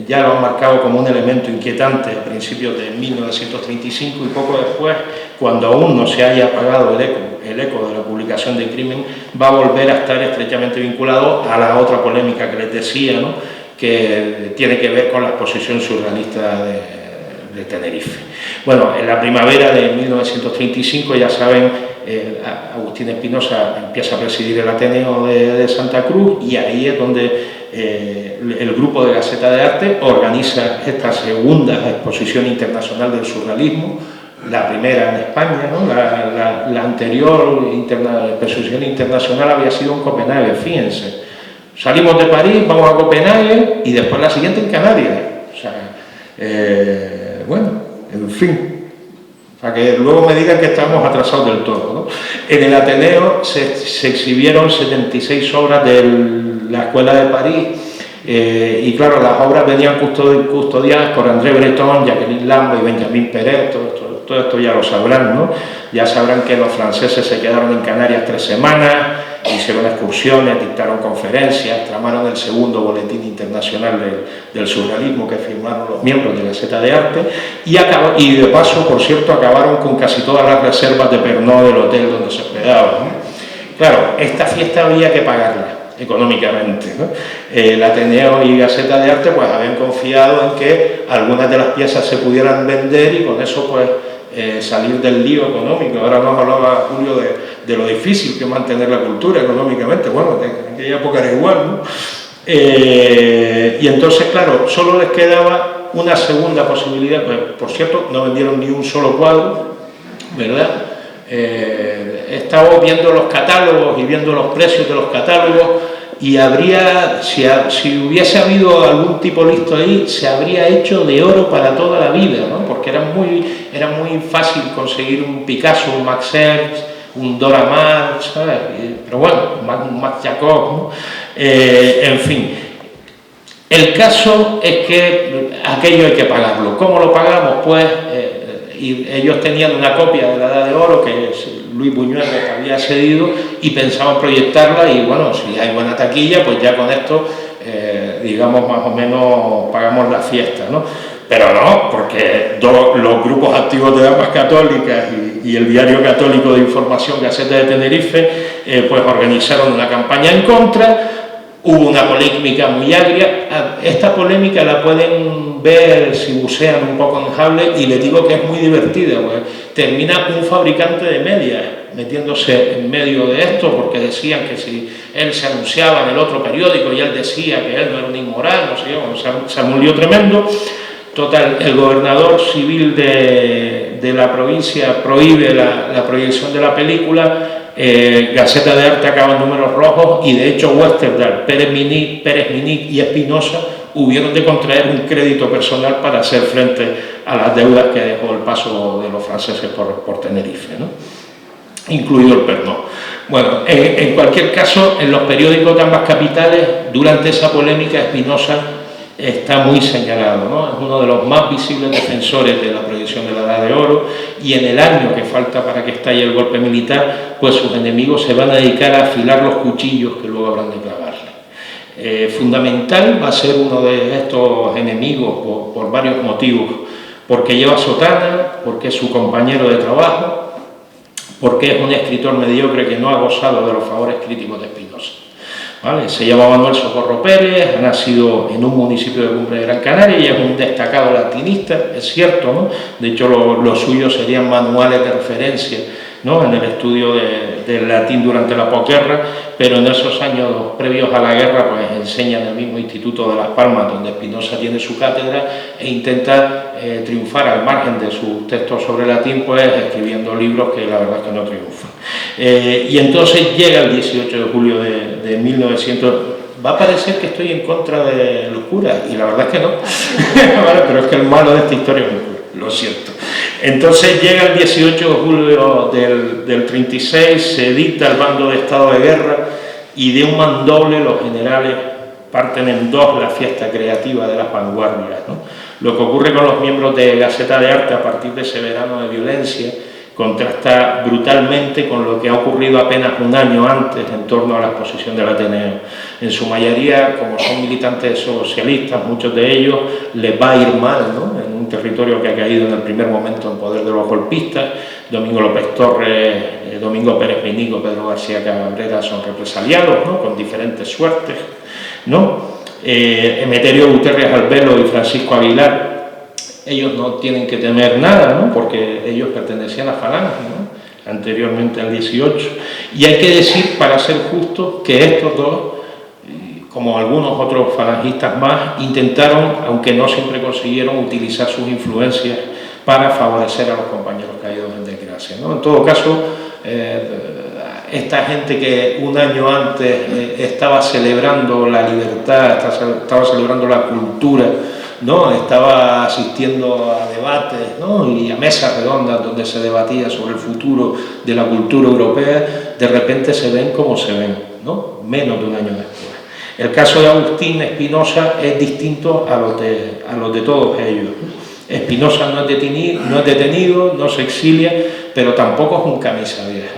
ya lo han marcado como un elemento inquietante a principios de 1935 y poco después, cuando aún no se haya apagado el eco de la publicación de Crimen, va a volver a estar estrechamente vinculado a la otra polémica que les decía, ¿no?, que tiene que ver con la exposición surrealista de Tenerife. Bueno, en la primavera de 1935, ya saben, Agustín Espinosa empieza a presidir el Ateneo de Santa Cruz, y ahí es donde el grupo de Gaceta de Arte organiza esta segunda exposición internacional del surrealismo, la primera en España, ¿no? La anterior exposición internacional había sido en Copenhague, fíjense. Salimos de París, vamos a Copenhague y después la siguiente en Canarias. O sea, bueno, en fin. Para que luego me digan que estamos atrasados del todo, ¿no? En el Ateneo se exhibieron 76 obras de la Escuela de París, y claro, las obras venían custodiadas por André Breton, Jacqueline Lamba y Benjamin Pérez. Todo esto ya lo sabrán, ¿no? Ya sabrán que los franceses se quedaron en Canarias 3 semanas, hicieron excursiones, dictaron conferencias, tramaron el segundo boletín internacional del surrealismo que firmaron los miembros de la Gaceta de Arte, y de paso, por cierto, acabaron con casi todas las reservas de Pernod del hotel donde se hospedaban, ¿no? Claro, esta fiesta había que pagarla económicamente, ¿no? El Ateneo y Gaceta de Arte pues habían confiado en que algunas de las piezas se pudieran vender y con eso pues salir del lío económico. Ahora nos hablaba Julio de lo difícil que es mantener la cultura económicamente. Bueno, en aquella época era igual, ¿no? Y entonces, claro, solo les quedaba una segunda posibilidad. Pues, por cierto, no vendieron ni un solo cuadro, ¿verdad? Estaba viendo los catálogos y viendo los precios de los catálogos, y habría, si hubiese habido algún tipo listo ahí, se habría hecho de oro para toda la vida, ¿no? Porque era muy fácil conseguir un Picasso, un Max Ernst, un Dora Maar, ¿sabes? Pero bueno, un Max Jacob, ¿no? En fin, el caso es que aquello hay que pagarlo. ¿Cómo lo pagamos? Pues y ellos tenían una copia de la Edad de Oro que Luis Buñuel les había cedido y pensaban proyectarla, y bueno, si hay buena taquilla, pues ya con esto, digamos, más o menos pagamos la fiesta, ¿no? Pero no, porque los grupos activos de damas católicas y el Diario Católico de Información, Gaceta de Tenerife, pues organizaron una campaña en contra. Hubo una polémica muy agria. Esta polémica la pueden ver si bucean un poco en Hable, y les digo que es muy divertida, pues termina un fabricante de medias metiéndose en medio de esto, porque decían que si él se anunciaba en el otro periódico y él decía que él no era un inmoral, no sé yo, se armó un lío tremendo. Total, el gobernador civil de la provincia prohíbe la proyección de la película. Gaceta de Arte acaba en números rojos, y de hecho Westerdal, Pérez Minic y Espinosa hubieron de contraer un crédito personal para hacer frente a las deudas que dejó el paso de los franceses por Tenerife, ¿no? Incluido el Pernod. Bueno, en cualquier caso, en los periódicos de ambas capitales, durante esa polémica, Espinosa está muy señalado, ¿no? Es uno de los más visibles defensores de la proyección de la Edad de Oro, y en el año que falta para que estalle el golpe militar, pues sus enemigos se van a dedicar a afilar los cuchillos que luego habrán de clavarle. Fundamental va a ser uno de estos enemigos por varios motivos: porque lleva sotana, porque es su compañero de trabajo, porque es un escritor mediocre que no ha gozado de los favores críticos de Espinosa. ¿Vale? Se llama Manuel Socorro Pérez, ha nacido en un municipio de Cumbre de Gran Canaria y es un destacado latinista, es cierto, ¿no? De hecho, lo suyo serían manuales de referencia, ¿no?, en el estudio del latín durante la posguerra, pero en esos años previos a la guerra pues enseña en el mismo Instituto de Las Palmas, donde Espinosa tiene su cátedra, e intenta triunfar al margen de sus textos sobre latín, pues escribiendo libros que la verdad es que no triunfan. Y entonces llega el 18 de julio de 1900... Va a parecer que estoy en contra de los curas, y la verdad es que no. Vale, pero es que el malo de esta historia es un cura, lo siento. Entonces llega el 18 de julio del 36, se dicta el bando de estado de guerra, y de un mandoble los generales parten en dos la fiesta creativa de las vanguardias, ¿no? Lo que ocurre con los miembros de Gaceta de Arte a partir de ese verano de violencia, contrasta brutalmente con lo que ha ocurrido apenas un año antes en torno a la exposición del Ateneo. En su mayoría, como son militantes socialistas, muchos de ellos les va a ir mal, ¿no?, en un territorio que ha caído en el primer momento en poder de los golpistas. Domingo López Torres, Domingo Pérez Peñico, Pedro García Cabrera son represaliados, ¿no?, con diferentes suertes, ¿no? Emeterio Guterres Albelo y Francisco Aguilar, ellos no tienen que temer nada, ¿no?, porque ellos pertenecían a Falange, ¿no?, anteriormente al 18, y hay que decir, para ser justos, que estos dos, como algunos otros falangistas más, intentaron, aunque no siempre consiguieron, utilizar sus influencias para favorecer a los compañeros caídos en desgracia, ¿no? En todo caso, esta gente que un año antes estaba celebrando la libertad, estaba celebrando la cultura, ¿no?, estaba asistiendo a debates, ¿no?, y a mesas redondas donde se debatía sobre el futuro de la cultura europea, de repente se ven como se ven, ¿no?, menos de un año después. El caso de Agustín Espinosa es distinto a los de todos ellos. Espinosa no es detenido, no se exilia, pero tampoco es un camisa vieja,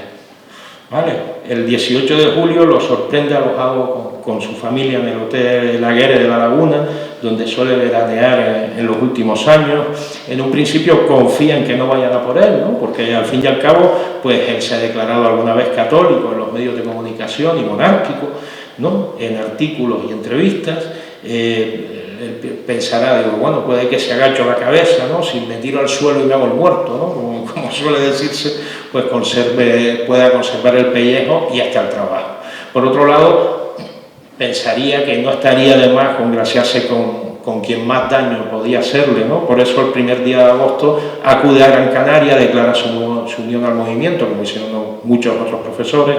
¿vale? El 18 de julio lo sorprende alojado con su familia en el Hotel Laguerre de La Laguna, donde suele veranear en los últimos años. En un principio confían que no vayan a por él, ¿no?, porque al fin y al cabo, pues él se ha declarado alguna vez católico en los medios de comunicación y monárquico, ¿no?, en artículos y entrevistas. Él pensará, digo, bueno, puede que se agacho la cabeza, ¿no?, si me tiro al suelo y me hago el muerto, ¿no?, como suele decirse, pues pueda conservar el pellejo y hasta el trabajo. Por otro lado, pensaría que no estaría de más congraciarse con quien más daño podía hacerle, ¿no? Por eso el primer día de agosto acude a Gran Canaria, declara su unión al movimiento, como hicieron muchos otros profesores,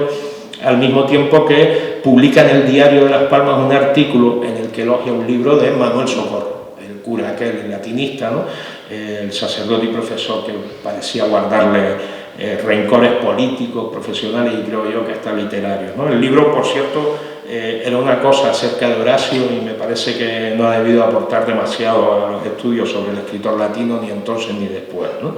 al mismo tiempo que publica en el Diario de Las Palmas un artículo en el que elogia un libro de Manuel Socorro, el cura aquel, el latinista, ¿no?, el sacerdote y profesor que parecía guardarle rencores políticos, profesionales y creo yo que hasta literarios, ¿no? El libro, por cierto, era una cosa acerca de Horacio y me parece que no ha debido aportar demasiado a los estudios sobre el escritor latino ni entonces ni después, ¿no?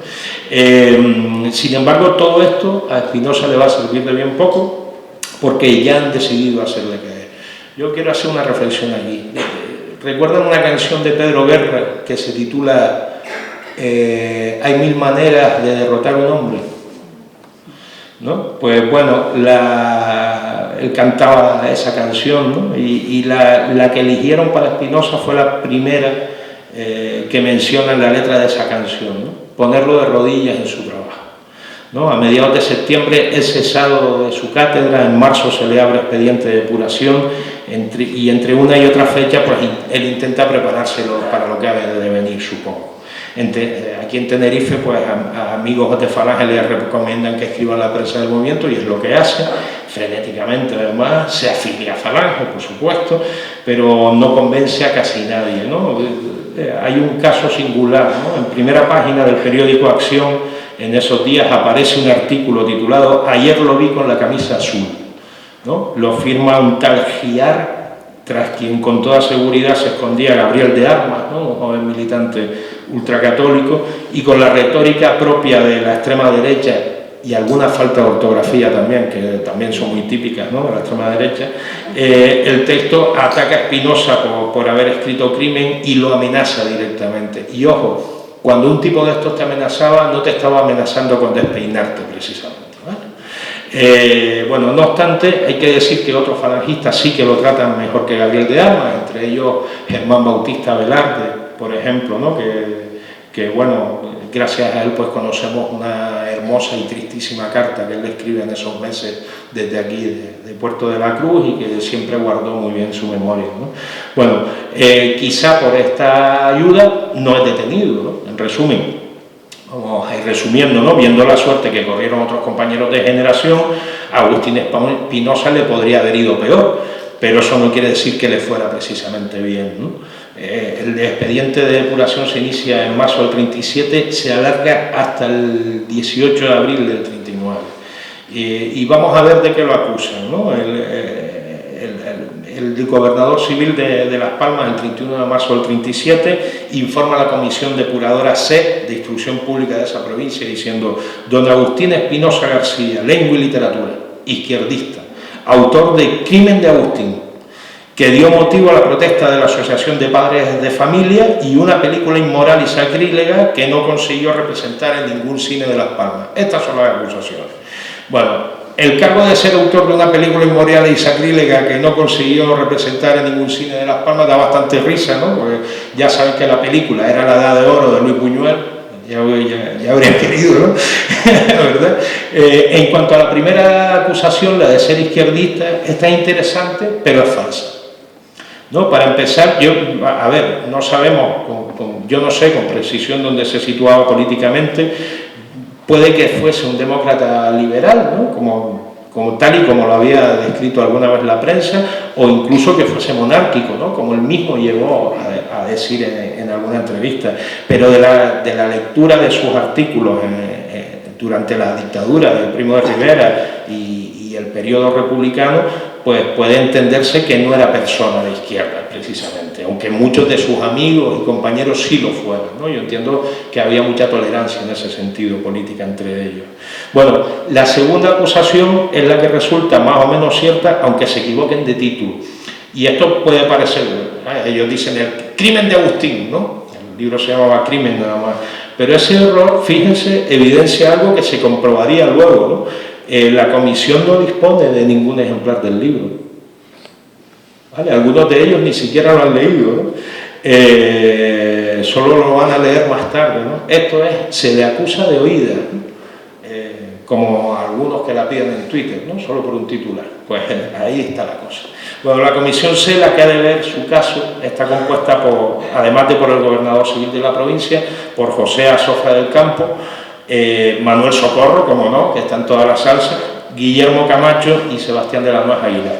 Sin embargo, todo esto a Espinosa le va a servir de bien poco, porque ya han decidido hacerle caer. Yo quiero hacer una reflexión aquí. ¿Recuerdan una canción de Pedro Guerra que se titula Hay mil maneras de derrotar a un hombre? ¿No? Pues bueno, él cantaba esa canción, ¿no?, y la que eligieron para Espinosa fue la primera que menciona en la letra de esa canción, ¿no?, ponerlo de rodillas en su trabajo, ¿no? A mediados de septiembre es cesado de su cátedra, en marzo se le abre expediente de depuración y entre una y otra fecha pues él intenta preparárselo para lo que ha de venir, supongo. Aquí en Tenerife pues a amigos de Falange les recomiendan que escriban la prensa del movimiento y es lo que hace, frenéticamente además, se afilia a Falange por supuesto, pero no convence a casi nadie, ¿no? Hay un caso singular, ¿no? En primera página del periódico Acción en esos días aparece un artículo titulado Ayer lo vi con la camisa azul, ¿no? Lo firma un tal Giar, tras quien con toda seguridad se escondía Gabriel de Armas, ¿no?, un joven militante ultracatólico, y con la retórica propia de la extrema derecha y alguna falta de ortografía también, que también son muy típicas, ¿no?, de la extrema derecha, el texto ataca a Espinosa por haber escrito crimen y lo amenaza directamente. Y ojo, cuando un tipo de estos te amenazaba, no te estaba amenazando con despeinarte precisamente, ¿vale? Bueno, no obstante, hay que decir que otros falangistas sí que lo tratan mejor que Gabriel de Armas, entre ellos Germán Bautista Velarde, por ejemplo, ¿no?, que bueno, gracias a él pues conocemos una hermosa y tristísima carta que él escribe en esos meses desde aquí, de Puerto de la Cruz, y que siempre guardó muy bien su memoria, ¿no? Bueno, quizá por esta ayuda no es detenido, ¿no? En resumen, vamos a ir resumiendo, ¿no?, viendo la suerte que corrieron otros compañeros de generación, a Agustín Espinosa le podría haber ido peor, pero eso no quiere decir que le fuera precisamente bien, ¿no? El expediente de depuración se inicia en marzo del 37, se alarga hasta el 18 de abril del 39. Y vamos a ver de qué lo acusan, ¿no? el gobernador civil de Las Palmas, el 31 de marzo del 37, informa a la Comisión Depuradora C de Instrucción Pública de esa provincia diciendo: don Agustín Espinosa García, lengua y literatura, izquierdista, autor de Crimen de Agustín, que dio motivo a la protesta de la Asociación de Padres de Familia y una película inmoral y sacrílega que no consiguió representar en ningún cine de Las Palmas. Estas son las acusaciones. Bueno, el cargo de ser autor de una película inmoral y sacrílega que no consiguió representar en ningún cine de Las Palmas da bastante risa, ¿no? Porque ya saben que la película era La Edad de Oro de Luis Buñuel, ya habrían querido, ¿no? ¿Verdad? En cuanto a la primera acusación, la de ser izquierdista, está interesante, pero es falsa, ¿no? Para empezar, no sabemos, yo no sé con precisión dónde se situaba políticamente. Puede que fuese un demócrata liberal, ¿no? como tal y como lo había descrito alguna vez la prensa, o incluso que fuese monárquico, ¿no? Como él mismo llegó a decir en alguna entrevista. Pero de la lectura de sus artículos durante la dictadura de Primo de Rivera y el periodo republicano, pues puede entenderse que no era persona de izquierda, precisamente, aunque muchos de sus amigos y compañeros sí lo fueran, ¿no? Yo entiendo que había mucha tolerancia en ese sentido política entre ellos. Bueno, la segunda acusación es la que resulta más o menos cierta, aunque se equivoquen de título. Y esto puede parecer, ellos dicen el crimen de Agustín, ¿no? El libro se llamaba Crimen nada más. Pero ese error, fíjense, evidencia algo que se comprobaría luego, ¿no? La comisión no dispone de ningún ejemplar del libro, ¿vale? Algunos de ellos ni siquiera lo han leído, ¿no? Solo lo van a leer más tarde, ¿no? Esto es, se le acusa de oída, como algunos que la piden en Twitter, ¿no? Solo por un titular. Pues ahí está la cosa. Bueno, la comisión C, la que ha de ver su caso, está compuesta además de por el gobernador civil de la provincia, por José Azofra del Campo, Manuel Socorro, como no, que está en toda la salsa, Guillermo Camacho y Sebastián de la Nuez Aguilar.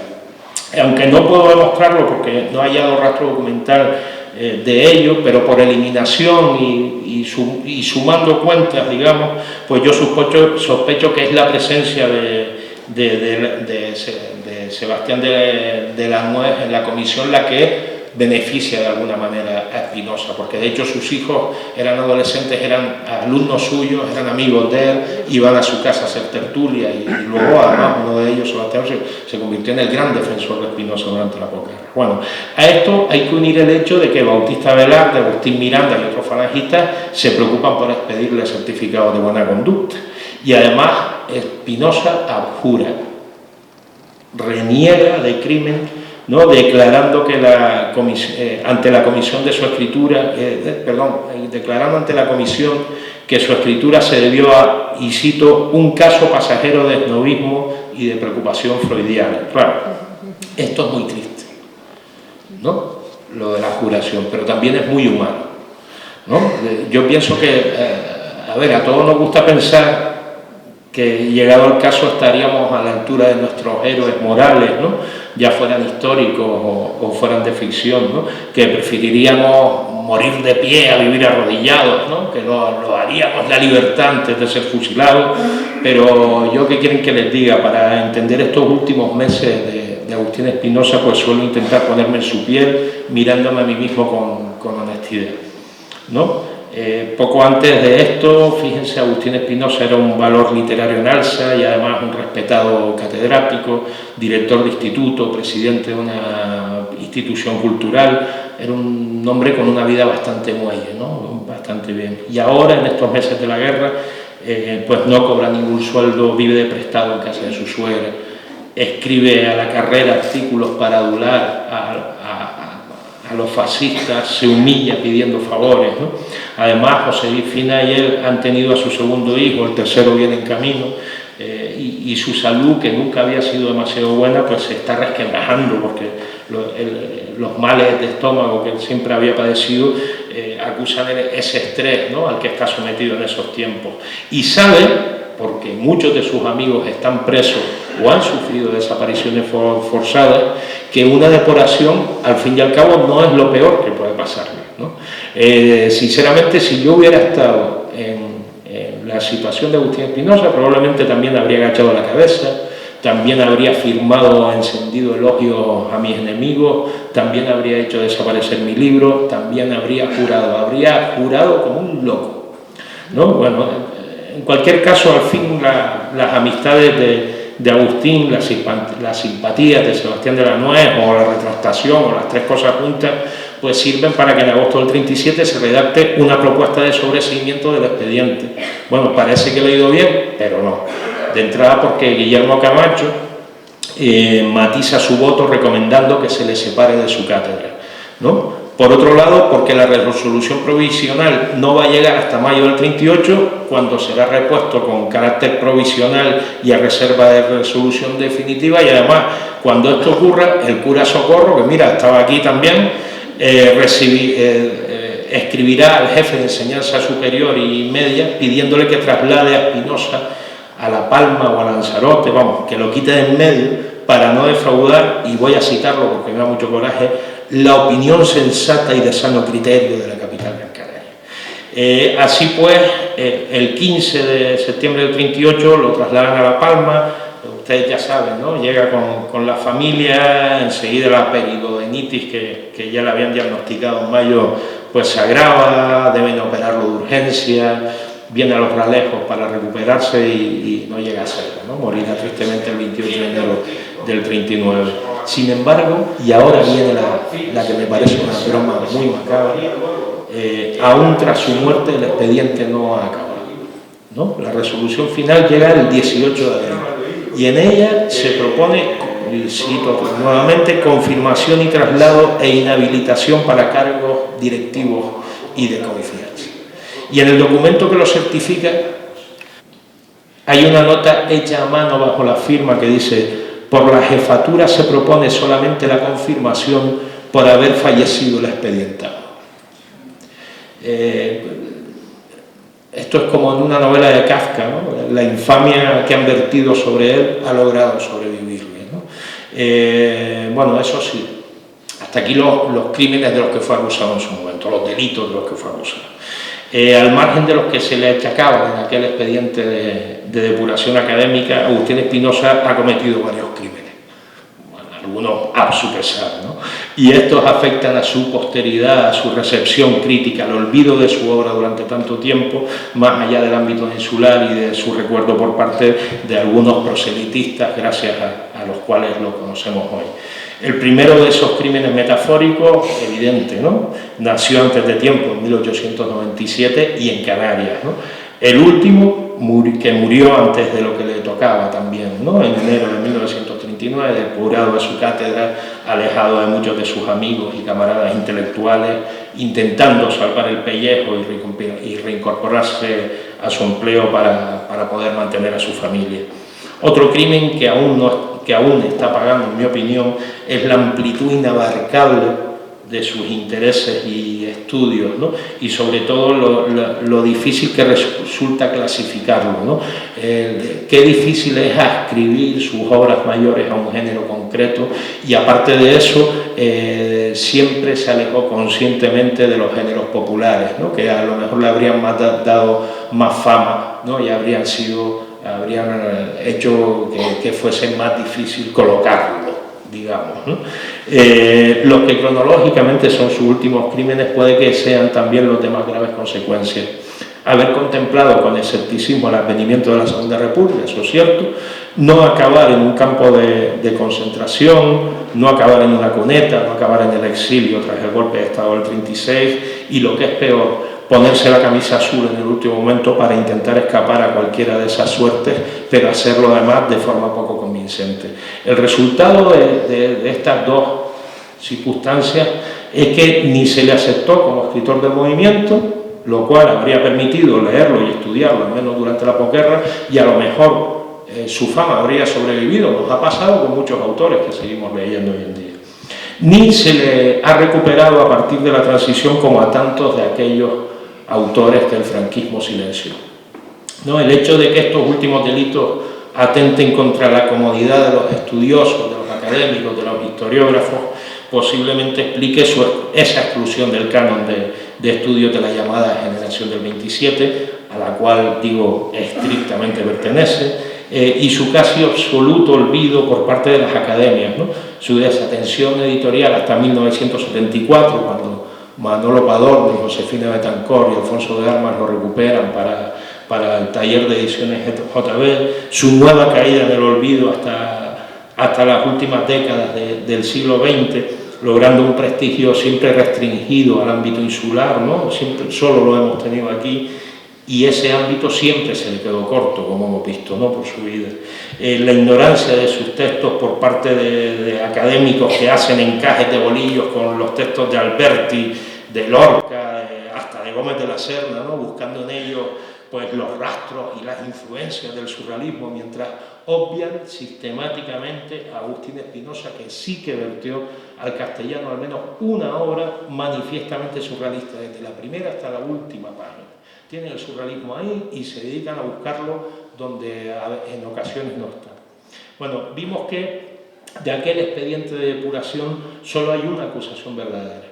Aunque no puedo demostrarlo porque no he hallado rastro documental de ello, pero por eliminación y sumando cuentas, digamos, pues yo sospecho que es la presencia de Sebastián de la Nuez en la comisión la que beneficia de alguna manera a Espinosa, porque de hecho sus hijos eran adolescentes, eran alumnos suyos, eran amigos de él, iban a su casa a hacer tertulia y luego además uno de ellos, Sebastián, se convirtió en el gran defensor de Espinosa durante la posguerra. Bueno, a esto hay que unir el hecho de que Bautista Velarde, Agustín Miranda y otros falangistas se preocupan por expedirle certificados de buena conducta y además Espinosa abjura, reniega de crimen, ¿no? Declarando que ante la comisión de su escritura, declarando ante la comisión que su escritura se debió a, y cito, un caso pasajero de esnovismo y de preocupación freudiana. Claro, esto es muy triste, ¿no? Lo de la juración, pero también es muy humano, ¿no? Yo pienso que, a todos nos gusta pensar que llegado el caso estaríamos a la altura de nuestros héroes morales, ¿no? Ya fueran históricos o fueran de ficción, ¿no? Que preferiríamos morir de pie a vivir arrodillados, ¿no? Que lo haríamos la libertad antes de ser fusilados, pero yo, ¿qué quieren que les diga? Para entender estos últimos meses de Agustín Espinosa, pues suelo intentar ponerme en su piel, mirándome a mí mismo con honestidad, ¿no? Poco antes de esto, fíjense, Agustín Espinosa era un valor literario en alza y además un respetado catedrático, director de instituto, presidente de una institución cultural. Era un hombre con una vida bastante muelle, ¿no? Bastante bien. Y ahora, en estos meses de la guerra, pues no cobra ningún sueldo, vive de prestado en casa de su suegra, escribe a la carrera artículos para adular a los fascistas, se humilla pidiendo favores, ¿no? Además, José Luis Fina y él han tenido a su segundo hijo, el tercero viene en camino, y su salud, que nunca había sido demasiado buena, pues se está resquebrajando, porque los males de estómago que él siempre había padecido acusan ese estrés, ¿no? Al que está sometido en esos tiempos. Y sabe, porque muchos de sus amigos están presos o han sufrido desapariciones forzadas, que una depuración, al fin y al cabo, no es lo peor que puede pasarle, ¿no? Sinceramente, si yo hubiera estado en la situación de Agustín Espinosa, probablemente también habría agachado la cabeza, también habría firmado encendido elogios a mis enemigos, también habría hecho desaparecer mi libro, también habría jurado como un loco, ¿no? Bueno, en cualquier caso, al fin las amistades de Agustín, las simpatías de Sebastián de la Nuez o la retractación o las tres cosas juntas, pues sirven para que en agosto del 37 se redacte una propuesta de sobreseimiento del expediente. Bueno, parece que le ha ido bien, pero no. De entrada porque Guillermo Camacho matiza su voto recomendando que se le separe de su cátedra, ¿no? Por otro lado, porque la resolución provisional no va a llegar hasta mayo del 38, cuando será repuesto con carácter provisional y a reserva de resolución definitiva, y además, cuando esto ocurra, el cura Socorro, que mira, estaba aquí también, escribirá al jefe de enseñanza superior y media pidiéndole que traslade a Espinosa a La Palma o a Lanzarote, vamos, que lo quite de en medio para no defraudar, y voy a citarlo porque me da mucho coraje, la opinión sensata y de sano criterio de la capital gran canaria. Así pues, el 15 de septiembre del 38 lo trasladan a La Palma. Ustedes ya saben, ¿no? Llega con la familia, enseguida la periodonitis que ya le habían diagnosticado en mayo, pues se agrava, deben operarlo de urgencia, viene a Los Ralejos para recuperarse y no llega a serlo, ¿no? Morirá tristemente el 28 de enero del 39. Sin embargo, y ahora viene la que me parece una broma muy macabra, aún tras su muerte el expediente no ha acabado, ¿no? La resolución final llega el 18 de abril y en ella se propone, y cito nuevamente, confirmación y traslado e inhabilitación para cargos directivos y de confianza. Y en el documento que lo certifica hay una nota hecha a mano bajo la firma que dice: por la jefatura se propone solamente la confirmación por haber fallecido el expedientado. Esto es como en una novela de Kafka, ¿no? La infamia que han vertido sobre él ha logrado sobrevivirle, ¿no? Bueno, eso sí, hasta aquí los crímenes de los que fue acusado en su momento, los delitos de los que fue acusado. Al margen de los que se le achacaban en aquel expediente de depuración académica, Agustín Espinosa ha cometido varios crímenes, bueno, algunos a su pesar, ¿no? Y estos afectan a su posteridad, a su recepción crítica, al olvido de su obra durante tanto tiempo, más allá del ámbito insular y de su recuerdo por parte de algunos proselitistas, gracias a los cuales lo conocemos hoy. El primero de esos crímenes metafóricos, evidente, ¿no? Nació antes de tiempo, en 1897, y en Canarias, ¿no? El último, que murió antes de lo que le tocaba también, ¿no? En enero de 1939, depurado de su cátedra, alejado de muchos de sus amigos y camaradas intelectuales, intentando salvar el pellejo y reincorporarse a su empleo para poder mantener a su familia. Otro crimen que aún está pagando, en mi opinión, es la amplitud inabarcable de sus intereses y estudios, ¿no? Y sobre todo lo difícil que resulta clasificarlo, ¿no? Qué difícil es adscribir sus obras mayores a un género concreto, y aparte de eso, siempre se alejó conscientemente de los géneros populares, ¿no? Que a lo mejor le habrían dado más fama, ¿no? Y habrían hecho que fuese más difícil colocarlo, digamos, ¿no? Los que cronológicamente son sus últimos crímenes puede que sean también los de más graves consecuencias. Haber contemplado con escepticismo el advenimiento de la Segunda República, eso es cierto, no acabar en un campo de concentración, no acabar en una cuneta, no acabar en el exilio tras el golpe de Estado del 36, y lo que es peor, ponerse la camisa azul en el último momento para intentar escapar a cualquiera de esas suertes, pero hacerlo además de forma poco convincente. El resultado de estas dos circunstancias es que ni se le aceptó como escritor del movimiento, lo cual habría permitido leerlo y estudiarlo, al menos durante la posguerra, y a lo mejor su fama habría sobrevivido. Nos ha pasado con muchos autores que seguimos leyendo hoy en día. Ni se le ha recuperado a partir de la transición como a tantos de aquellos autores que el franquismo silenció, ¿no? El hecho de que estos últimos delitos atenten contra la comodidad de los estudiosos, de los académicos, de los historiógrafos, posiblemente explique esa exclusión del canon de estudios de la llamada generación del 27, a la cual, digo, estrictamente pertenece, y su casi absoluto olvido por parte de las academias, ¿no? Su desatención editorial hasta 1974, cuando Manolo Padorno, Josefina Betancor y Alfonso de Armas lo recuperan para el taller de ediciones JB, su nueva caída en el olvido hasta las últimas décadas del siglo XX, logrando un prestigio siempre restringido al ámbito insular, ¿no? Siempre, solo lo hemos tenido aquí, y ese ámbito siempre se le quedó corto, como hemos visto, ¿no? Por su vida. La ignorancia de sus textos por parte de académicos que hacen encajes de bolillos con los textos de Alberti, de Lorca, hasta de Gómez de la Serna, ¿no? Buscando en ellos pues, los rastros y las influencias del surrealismo, mientras obvian sistemáticamente a Agustín Espinosa, que sí que vertió al castellano al menos una obra manifiestamente surrealista, desde la primera hasta la última página. Tienen el surrealismo ahí y se dedican a buscarlo donde en ocasiones no está. Bueno, vimos que de aquel expediente de depuración solo hay una acusación verdadera.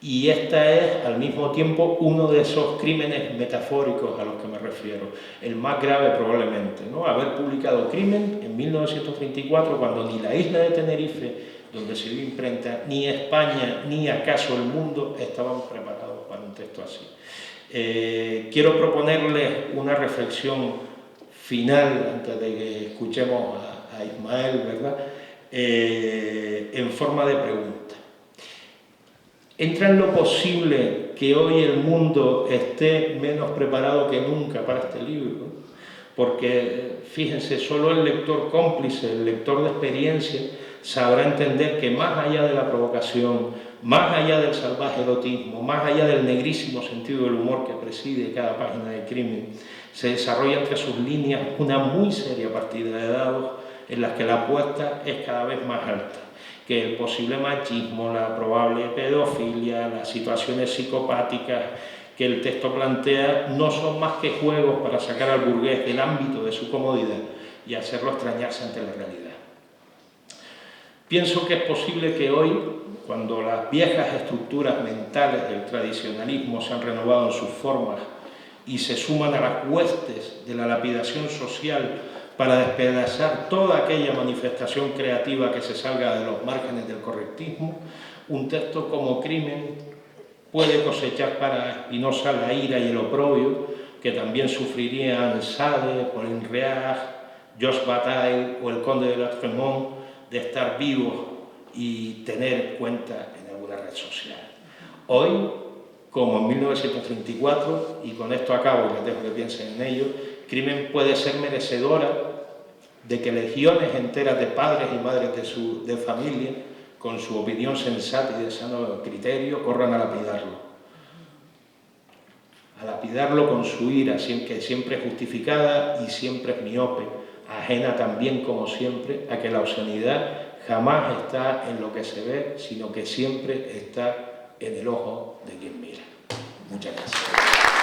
Y esta es, al mismo tiempo, uno de esos crímenes metafóricos a los que me refiero, el más grave probablemente, ¿no? Haber publicado Crimen en 1934, cuando ni la isla de Tenerife, donde se vio imprenta, ni España, ni acaso el mundo estaban preparados para un texto así. Quiero proponerles una reflexión final, antes de que escuchemos a Ismael, ¿verdad? En forma de pregunta. ¿Entra en lo posible que hoy el mundo esté menos preparado que nunca para este libro? Porque, fíjense, solo el lector cómplice, el lector de experiencia, sabrá entender que más allá de la provocación, más allá del salvaje erotismo, más allá del negrísimo sentido del humor que preside cada página de Crimen, se desarrolla entre sus líneas una muy seria partida de dados en las que la apuesta es cada vez más alta, que el posible machismo, la probable pedofilia, las situaciones psicopáticas que el texto plantea no son más que juegos para sacar al burgués del ámbito de su comodidad y hacerlo extrañarse ante la realidad. Pienso que es posible que hoy, cuando las viejas estructuras mentales del tradicionalismo se han renovado en sus formas y se suman a las huestes de la lapidación social para despedazar toda aquella manifestación creativa que se salga de los márgenes del correctismo, un texto como Crimen puede cosechar para Espinosa la ira y el oprobio que también sufrirían Sade, Pauline Reage, Georges Bataille o el conde de la Tremont, de estar vivos y tener cuenta en alguna red social. Hoy, como en 1934, y con esto acabo y les dejo que piensen en ello, Crimen puede ser merecedora de que legiones enteras de padres y madres de familia, con su opinión sensata y de sano criterio, corran a lapidarlo con su ira, que siempre es justificada y siempre es miope, ajena también, como siempre, a que la obscenidad jamás está en lo que se ve, sino que siempre está en el ojo de quien mira. Muchas gracias.